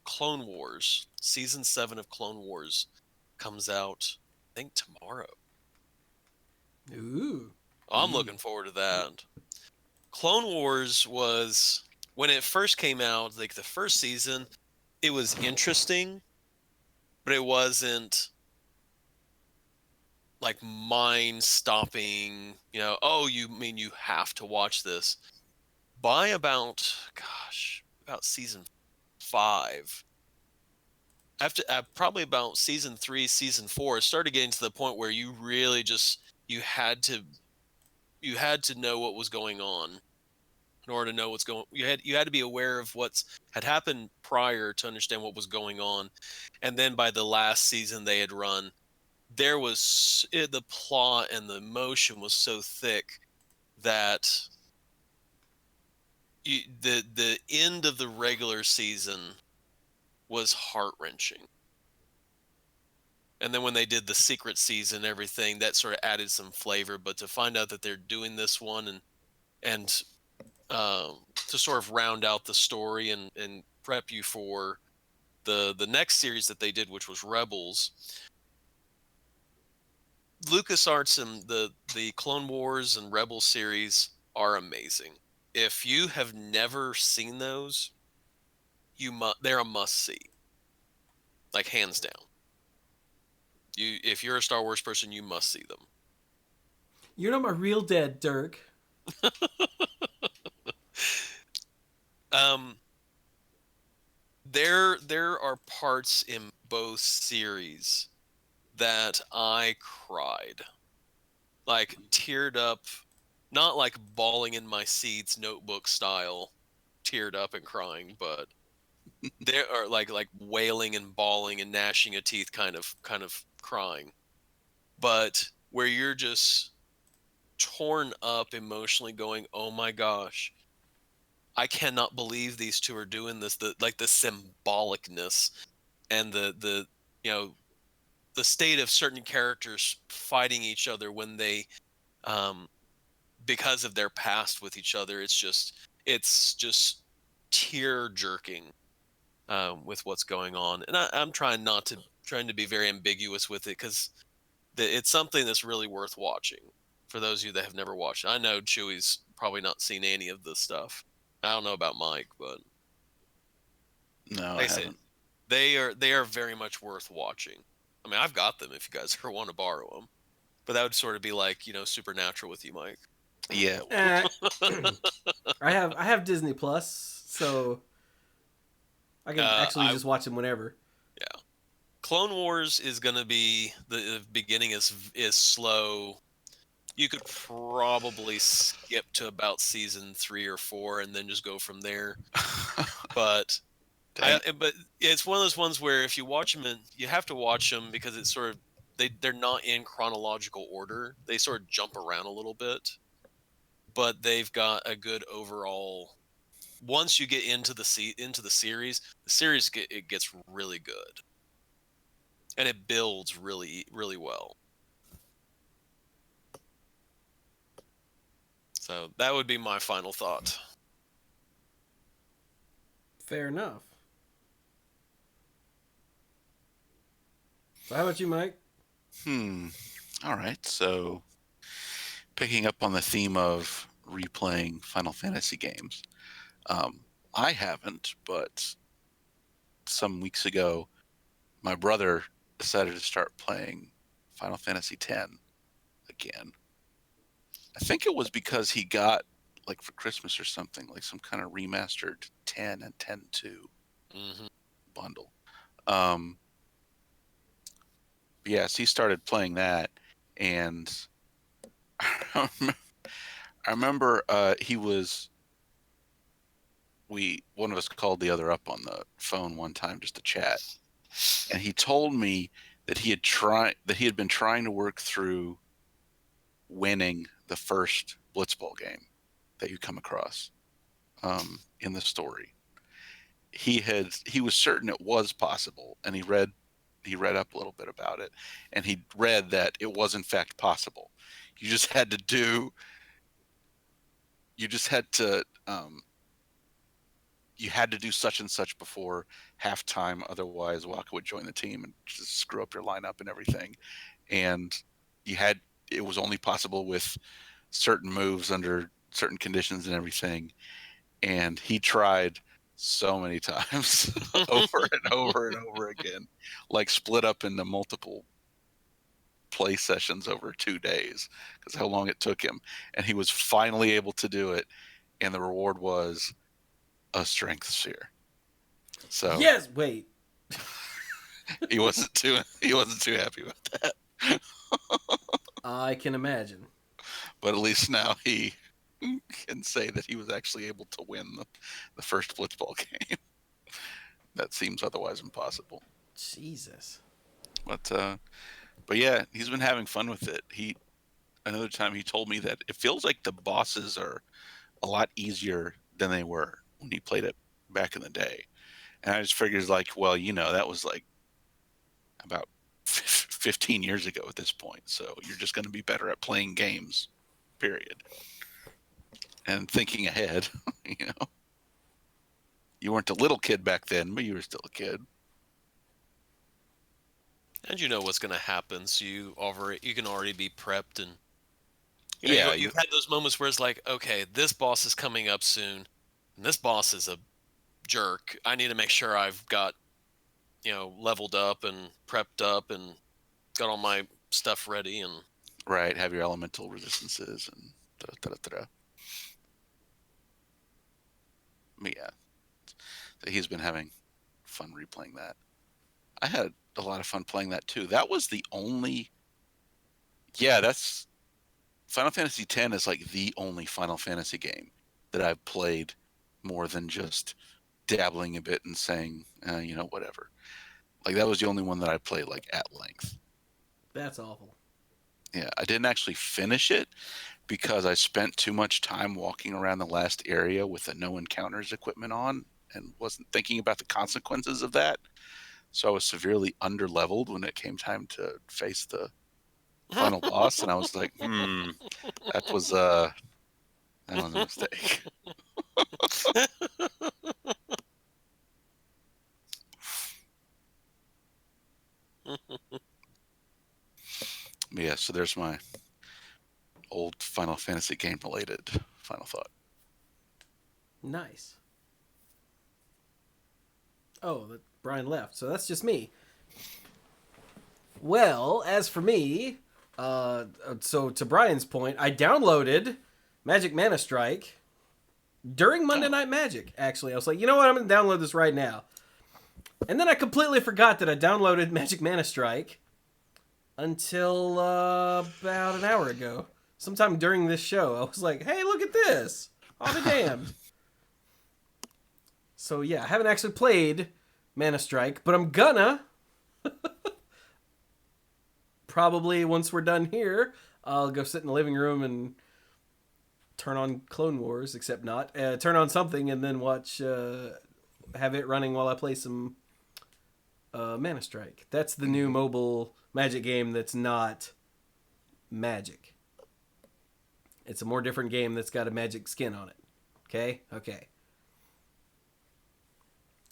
Clone Wars season 7 of Clone Wars comes out, I think, tomorrow. Ooh. I'm looking forward to that. Clone Wars was, when it first came out, like the first season, it was interesting, but it wasn't like mind stopping, oh, you mean you have to watch this. By about season 5, after probably about season 3, season 4, it started getting to the point where you really just you had to know what was going on in order to know what's going. You had to be aware of what's had happened prior to understand what was going on. And then by the last season they had run, there was the plot and the emotion was so thick that the end of the regular season was heart-wrenching. And then when they did the secret season, everything that sort of added some flavor. But to find out that they're doing this one and to sort of round out the story and prep you for the next series that they did, which was Rebels. LucasArts and the Clone Wars and Rebels series are amazing. If you have never seen those, they're a must-see. Like, hands down. If you're a Star Wars person, you must see them. You're not my real dad, Dirk. There are parts in both series that I cried. Like, teared up, not like bawling in my seats, Notebook style, teared up and crying, but there are like wailing and bawling and gnashing of teeth kind of crying. But where you're just torn up emotionally going, oh my gosh, I cannot believe these two are doing this. The symbolicness and the the state of certain characters fighting each other when they because of their past with each other. It's just tear jerking with what's going on, and I'm trying to be very ambiguous with it because it's something that's really worth watching for those of you that have never watched it. I know Chewie's probably not seen any of this stuff. I don't know about Mike, but No, I like I said, haven't. they are very much worth watching. I mean, I've got them if you guys ever want to borrow them, but that would sort of be like Supernatural with you, Mike. Yeah. Eh, I have Disney Plus, so I can actually I just watch them whenever. Yeah, Clone Wars is gonna be the beginning is slow. You could probably skip to about season 3 or 4 and then just go from there. But Dang. but it's one of those ones where if you watch them, you have to watch them because it's sort of they're not in chronological order. They sort of jump around a little bit, but they've got a good overall. Once you get into the series, it gets really good, and it builds really really well. So that would be my final thought. Fair enough. So how about you, Mike? All right. So, picking up on the theme of replaying Final Fantasy games, I haven't, but some weeks ago, my brother decided to start playing Final Fantasy X again. I think it was because he got, like for Christmas or something, like some kind of remastered 10 and 10.2 Hmm. bundle. Um, yes, he started playing that, and I remember one of us called the other up on the phone one time just to chat, and he told me that he had been trying to work through winning the first Blitzball game that you come across in the story. He was certain it was possible, and he read up a little bit about it, and he read that it was in fact possible. You just had to do you just had to you had to do such and such before halftime, otherwise Waka would join the team and just screw up your lineup and everything. And it was only possible with certain moves under certain conditions and everything. And he tried so many times over and over and over again, like split up into multiple play sessions over 2 days because how long it took him. And he was finally able to do it. And the reward was a strength sphere. So Yes. Wait. he wasn't too happy with that. I can imagine. But at least now he can say that he was actually able to win the first Blitzball game. That seems otherwise impossible. Jesus. But yeah, he's been having fun with it. Another time he told me that it feels like the bosses are a lot easier than they were when he played it back in the day. And I just figured like, well, that was like about 15 years ago at this point. So you're just going to be better at playing games, period. And thinking ahead, you weren't a little kid back then, but you were still a kid. And you know what's going to happen, so you can already be prepped, and you've had those moments where it's like, okay, this boss is coming up soon, and this boss is a jerk. I need to make sure I've got leveled up and prepped up and got all my stuff ready, and right, have your elemental resistances and da-da-da-da-da. Yeah, so he's been having fun replaying that. I had a lot of fun playing that too. That was the only. Yeah, that's Final Fantasy X is like the only Final Fantasy game that I've played more than just dabbling a bit and saying, whatever. Like that was the only one that I played like at length. That's awful. Yeah, I didn't actually finish it because I spent too much time walking around the last area with the no encounters equipment on and wasn't thinking about the consequences of that. So I was severely underleveled when it came time to face the final boss, and I was like, that was a mistake. But yeah, so there's my old Final Fantasy game related final thought. Nice. Oh, Brian left, so that's just me. Well, as for me, so to Brian's point, I downloaded Magic Mana Strike during Monday Night Magic, actually. I was like, you know what, I'm going to download this right now. And then I completely forgot that I downloaded Magic Mana Strike until about an hour ago. Sometime during this show, I was like, hey, look at this. I'll be damned. So yeah, I haven't actually played Mana Strike, but I'm gonna. Probably once we're done here, I'll go sit in the living room and turn on Clone Wars, except not. Turn on something and then watch, have it running while I play some Mana Strike. That's the new mobile Magic game that's not Magic. It's a more different game that's got a Magic skin on it. Okay? Okay.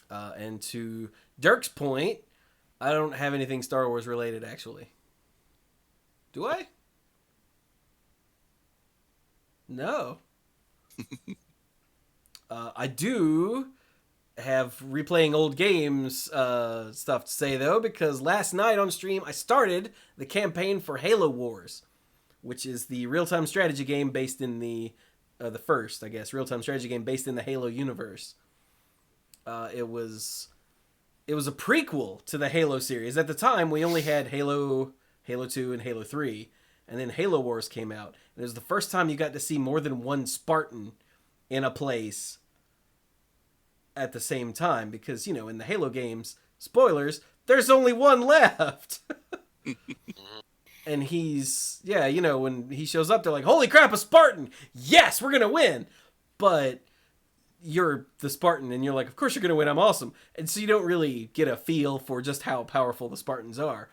And to Dirk's point, I don't have anything Star Wars related, actually. Do I? No. I do have replaying old games stuff to say, though, because last night on stream, I started the campaign for Halo Wars, which is the real-time strategy game based in the first, I guess, real-time strategy game based in the Halo universe. It was a prequel to the Halo series. At the time, we only had Halo 2, and Halo 3, and then Halo Wars came out. And it was the first time you got to see more than one Spartan in a place at the same time, because, you know, in the Halo games, spoilers, there's only one left. And he's, yeah, you know, when he shows up, they're like, holy crap, a Spartan! Yes, we're gonna win! But you're the Spartan, and you're like, of course you're gonna win, I'm awesome. And so you don't really get a feel for just how powerful the Spartans are.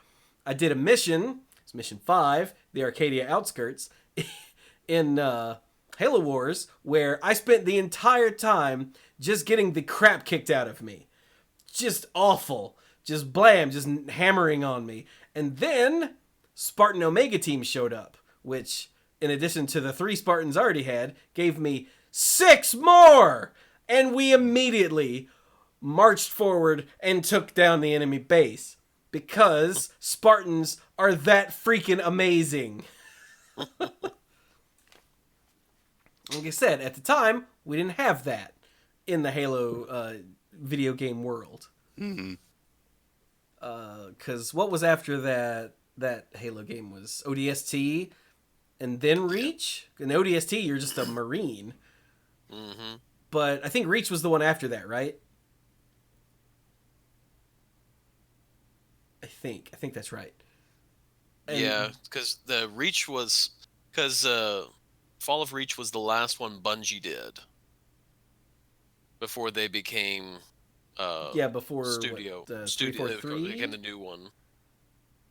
I did a mission, it's mission 5, the Arcadia Outskirts, in Halo Wars, where I spent the entire time just getting the crap kicked out of me. Just awful. Just blam, just hammering on me. And then Spartan Omega Team showed up, which, in addition to the 3 Spartans I already had, gave me 6 more! And we immediately marched forward and took down the enemy base. Because Spartans are that freaking amazing. Like I said, at the time, we didn't have that in the Halo video game world. Because what was after that Halo game was ODST and then Reach? In ODST, you're just a Marine. Mm-hmm. But I think Reach was the one after that, right? I think that's right. And Yeah, because the Reach was... Because Fall of Reach was the last one Bungie did. Before they became... yeah, before Studio. What, Studio 343? became the new one.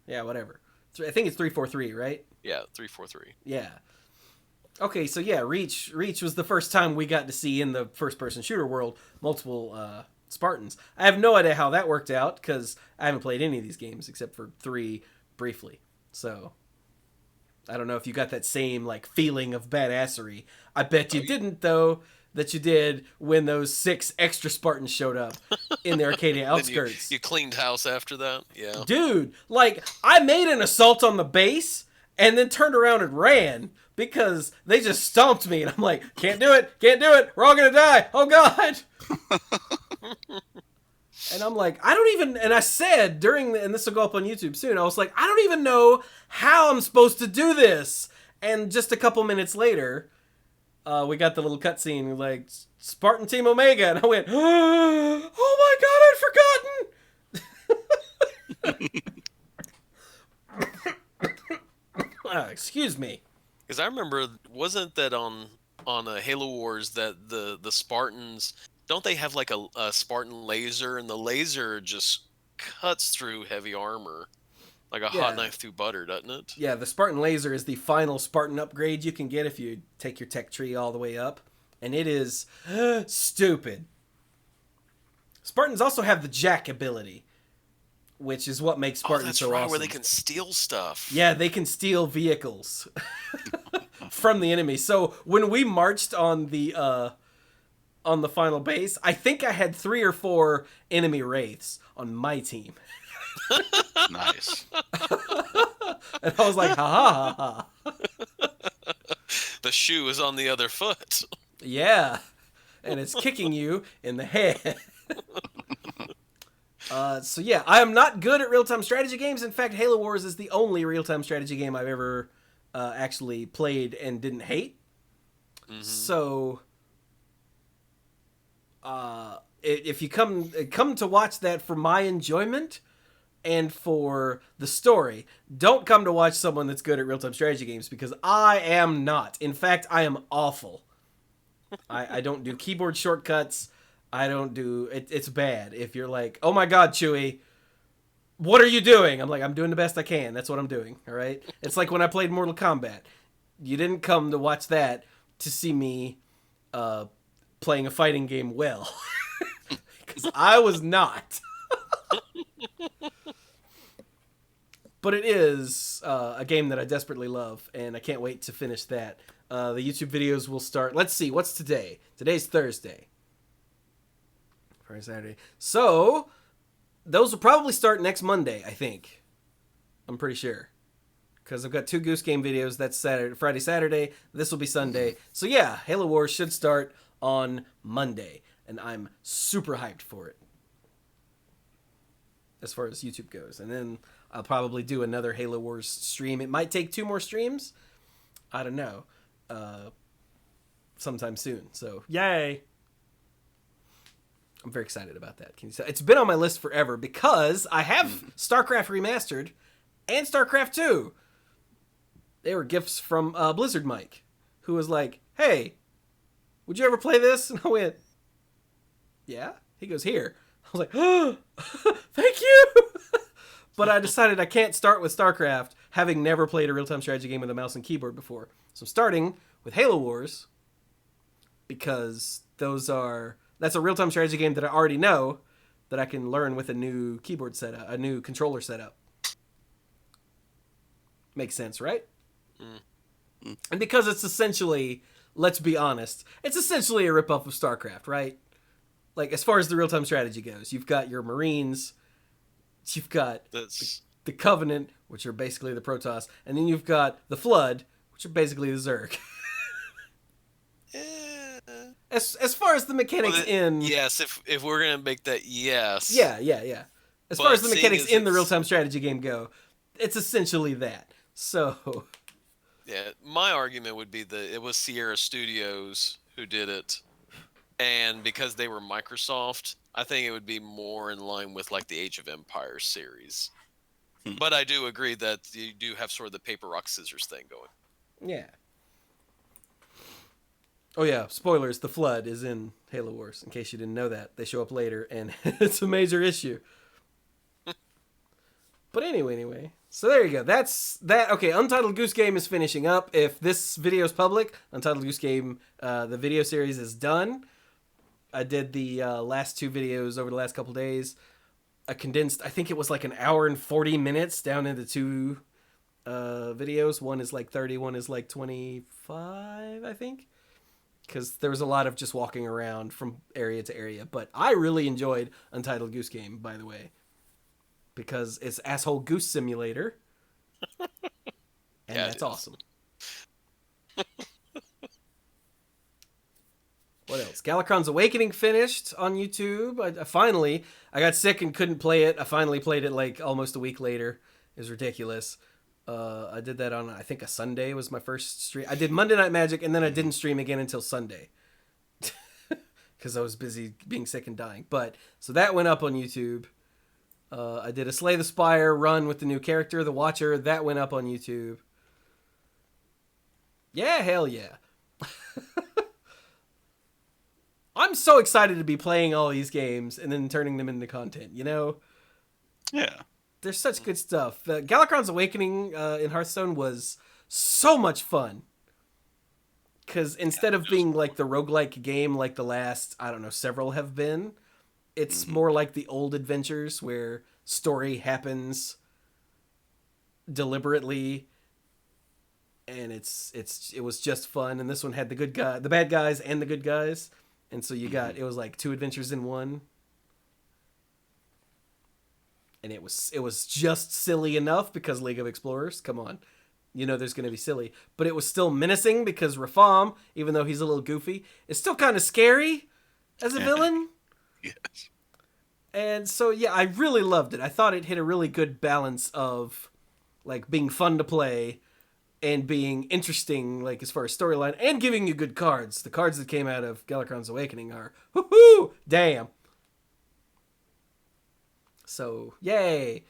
Yeah, whatever. I think it's 343, right? Yeah, 343. Yeah. Okay, so yeah, Reach was the first time we got to see in the first-person shooter world multiple Spartans. I have no idea how that worked out, because I haven't played any of these games except for 3 briefly. So I don't know if you got that same like feeling of badassery. I bet you didn't, though, that you did when those 6 extra Spartans showed up in the Arcadia Outskirts. You cleaned house after that? Yeah. Dude, like, I made an assault on the base and then turned around and ran because they just stomped me. And I'm like, can't do it. We're all going to die. Oh, God. And I'm like, I don't even, and I said and this will go up on YouTube soon, I was like, I don't even know how I'm supposed to do this. And just a couple minutes later, we got the little cutscene, like, Spartan Team Omega, and I went, oh my God, I'd forgotten! Excuse me. Because I remember, wasn't that on Halo Wars that the Spartans, don't they have like a Spartan laser, and the laser just cuts through heavy armor like a Yeah. hot knife through butter, doesn't it? Yeah, the Spartan Laser is the final Spartan upgrade you can get if you take your tech tree all the way up. And it is stupid. Spartans also have the Jack ability, which is what makes Spartans that's so right, awesome. where they can steal stuff. Yeah, they can steal vehicles from the enemy. So when we marched on the final base, I think I had 3 or 4 enemy wraiths on my team. Nice. And I was like, ha ha ha ha. The shoe is on the other foot. Yeah. And it's kicking you in the head. So yeah, I am not good at real-time strategy games. In fact, Halo Wars is the only real-time strategy game I've ever actually played and didn't hate. Mm-hmm. So if you come to watch that for my enjoyment and for the story, don't come to watch someone that's good at real-time strategy games, because I am not. In fact, I am awful. I don't do keyboard shortcuts. I don't do it. It's bad. If you're like, oh my God, Chewie, what are you doing? I'm like, I'm doing the best I can. That's what I'm doing. All right. It's like when I played Mortal Kombat. You didn't come to watch that to see me playing a fighting game well, because I was not. But it is a game that I desperately love, and I can't wait to finish that. The YouTube videos will start. Let's see, what's today? Today's Thursday. Friday, Saturday. So, those will probably start next Monday, I think. I'm pretty sure. Because I've got 2 Goose Game videos. That's Friday, Saturday. This will be Sunday. So yeah, Halo Wars should start on Monday. And I'm super hyped for it, as far as YouTube goes. And then I'll probably do another Halo Wars stream. It might take 2 more streams. I don't know. Sometime soon. So, yay! I'm very excited about that. Can you tell? It's been on my list forever because I have StarCraft Remastered and StarCraft 2. They were gifts from Blizzard Mike, who was like, hey, would you ever play this? And I went, yeah? He goes, here. I was like, oh, thank you! But I decided I can't start with StarCraft, having never played a real-time strategy game with a mouse and keyboard before. So I'm starting with Halo Wars, because that's a real-time strategy game that I already know that I can learn with a new keyboard setup, a new controller setup. Makes sense, right? Mm. And because it's essentially, let's be honest, it's essentially a ripoff of StarCraft, right? Like, as far as the real-time strategy goes, you've got your Marines, you've got the Covenant, which are basically the Protoss, and then you've got the Flood, which are basically the Zerg. As far as the mechanics in... Yes, if we're going to make that, yes. Yeah. As far as the mechanics in the real-time strategy game go, it's essentially that. So... Yeah, my argument would be that it was Sierra Studios who did it, and because they were Microsoft, I think it would be more in line with like the Age of Empires series. But I do agree that you do have sort of the paper, rock, scissors thing going. Yeah. Oh yeah, spoilers, the Flood is in Halo Wars, in case you didn't know that. They show up later, and it's a major issue. But anyway. So there you go. That's that. Okay, Untitled Goose Game is finishing up. If this video is public, Untitled Goose Game, the video series is done. I did the last 2 videos over the last couple days. I condensed, I think it was like an hour and 40 minutes down into 2 videos. One is like 30, one is like 25, I think. Because there was a lot of just walking around from area to area. But I really enjoyed Untitled Goose Game, by the way. Because it's Asshole Goose Simulator. And yeah, that's awesome. What else? Galakrond's Awakening finished on YouTube. I got sick and couldn't play it. I finally played it like almost a week later. It was ridiculous. I did that on, I think, a Sunday was my first stream. I did Monday Night Magic, and then I didn't stream again until Sunday. Because I was busy being sick and dying. But, so that went up on YouTube. I did a Slay the Spire run with the new character, the Watcher. That went up on YouTube. Yeah, hell yeah. I'm so excited to be playing all these games and then turning them into content, you know? Yeah. There's such good stuff. Galakrond's Awakening in Hearthstone was so much fun. Because instead of being like the roguelike game like the last, I don't know, several have been, it's more like the old adventures where story happens deliberately, and it was just fun. And this one had the bad guys and the good guys, and so it was like two adventures in one. And it was just silly enough because League of Explorers, come on. You know there's going to be silly. But it was still menacing because Rafam, even though he's a little goofy, is still kind of scary as a villain. Yes. And so, yeah, I really loved it. I thought it hit a really good balance of, like, being fun to play and being interesting, like, as far as storyline, and giving you good cards. The cards that came out of Galakrond's Awakening are, woohoo, damn. So, yay.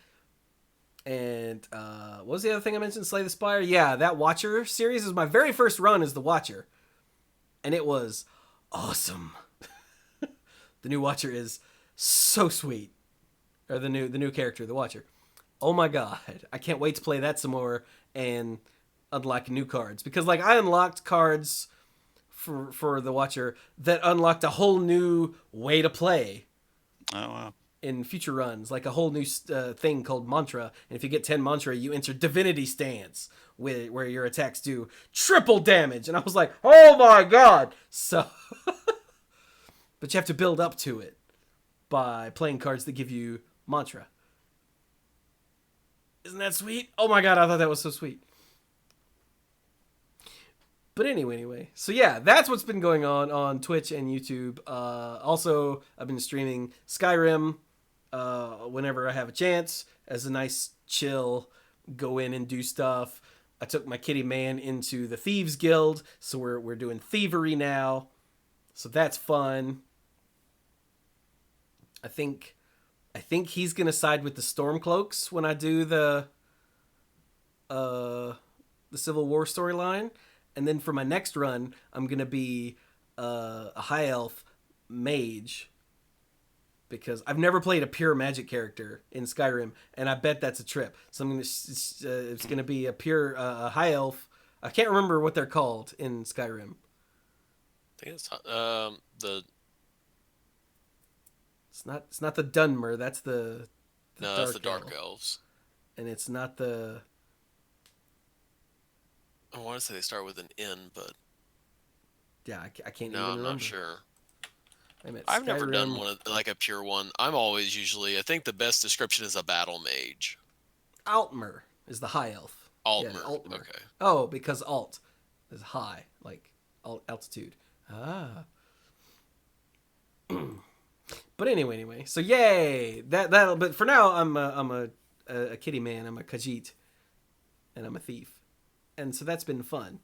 And what was the other thing I mentioned? Slay the Spire? Yeah, that Watcher series is my very first run as the Watcher. And it was awesome. The new Watcher is so sweet. Or the new character, the Watcher. Oh my god. I can't wait to play that some more and unlock new cards. Because like I unlocked cards for the Watcher that unlocked a whole new way to play. Oh, wow. In future runs, like a whole new thing called Mantra. And if you get 10 Mantra, you enter Divinity Stance, where your attacks do triple damage. And I was like, oh my god! So, but you have to build up to it by playing cards that give you Mantra. Isn't that sweet? Oh my god, I thought that was so sweet. But anyway. So yeah, that's what's been going on Twitch and YouTube. Also, I've been streaming Skyrim whenever I have a chance as a nice chill, go in and do stuff. I took my kitty man into the Thieves Guild, so we're doing thievery now. So that's fun. I think he's gonna side with the Stormcloaks when I do the Civil War storyline. And then for my next run, I'm going to be a high elf mage. Because I've never played a pure magic character in Skyrim, and I bet that's a trip. So it's going to be a pure high elf. I can't remember what they're called in Skyrim. I think it's the. It's not the Dunmer. That's the No, that's the Dark Elves. And it's not the. I want to say they start with an N, but Yeah, I can't even no, I'm remember. not sure. I've never done one like a pure one. I'm always usually. I think the best description is a battle mage. Altmer is the high elf. Altmer. Yeah, Altmer. Okay. Oh, because alt is high, like altitude. Ah. But anyway. So yay! That. But for now, I'm a kitty man. I'm a Khajiit, and I'm a thief, and so that's been fun.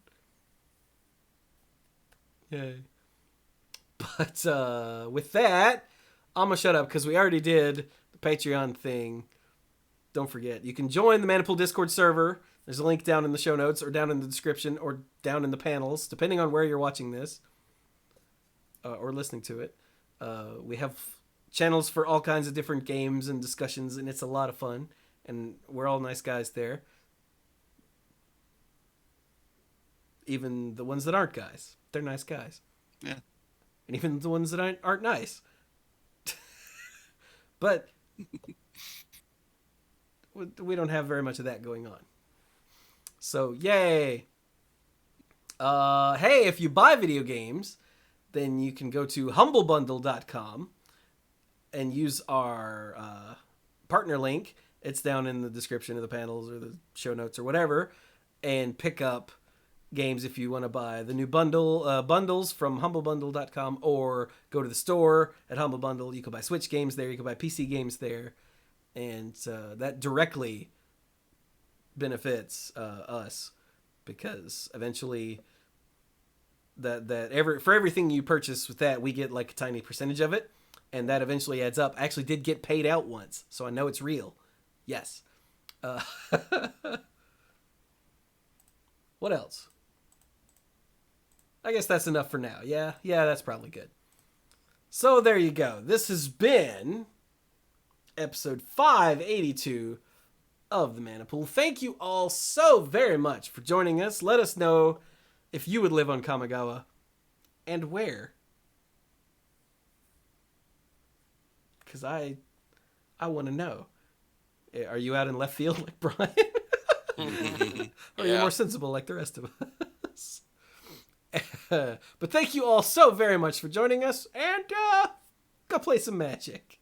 Yay! But with that, I'm gonna shut up because we already did the Patreon thing. Don't forget, you can join the Manipool Discord server. There's a link down in the show notes, or down in the description, or down in the panels, depending on where you're watching this or listening to it. We have channels for all kinds of different games and discussions, and it's a lot of fun. And we're all nice guys there. Even the ones that aren't guys. They're nice guys. Yeah. And even the ones that aren't nice. But we don't have very much of that going on. So, yay! Hey, if you buy video games, then you can go to humblebundle.com and use our partner link. It's down in the description of the panels or the show notes or whatever, and pick up games if you want to buy the new bundles from humblebundle.com, or go to the store at Humble Bundle. You can buy Switch games there, you can buy PC games there, and that directly benefits us, because eventually for everything you purchase with that, we get like a tiny percentage of it, and that eventually adds up. I actually did get paid out once, so I know it's real. Yes. What else? I guess that's enough for now. Yeah, that's probably good. So there you go. This has been episode 582 of the Mana Pool. Thank you all so very much for joining us. Let us know if you would live on Kamigawa and where. Because I want to know. Are you out in left field like Brian? Or are you more sensible like the rest of us? But thank you all so very much for joining us, and go play some Magic.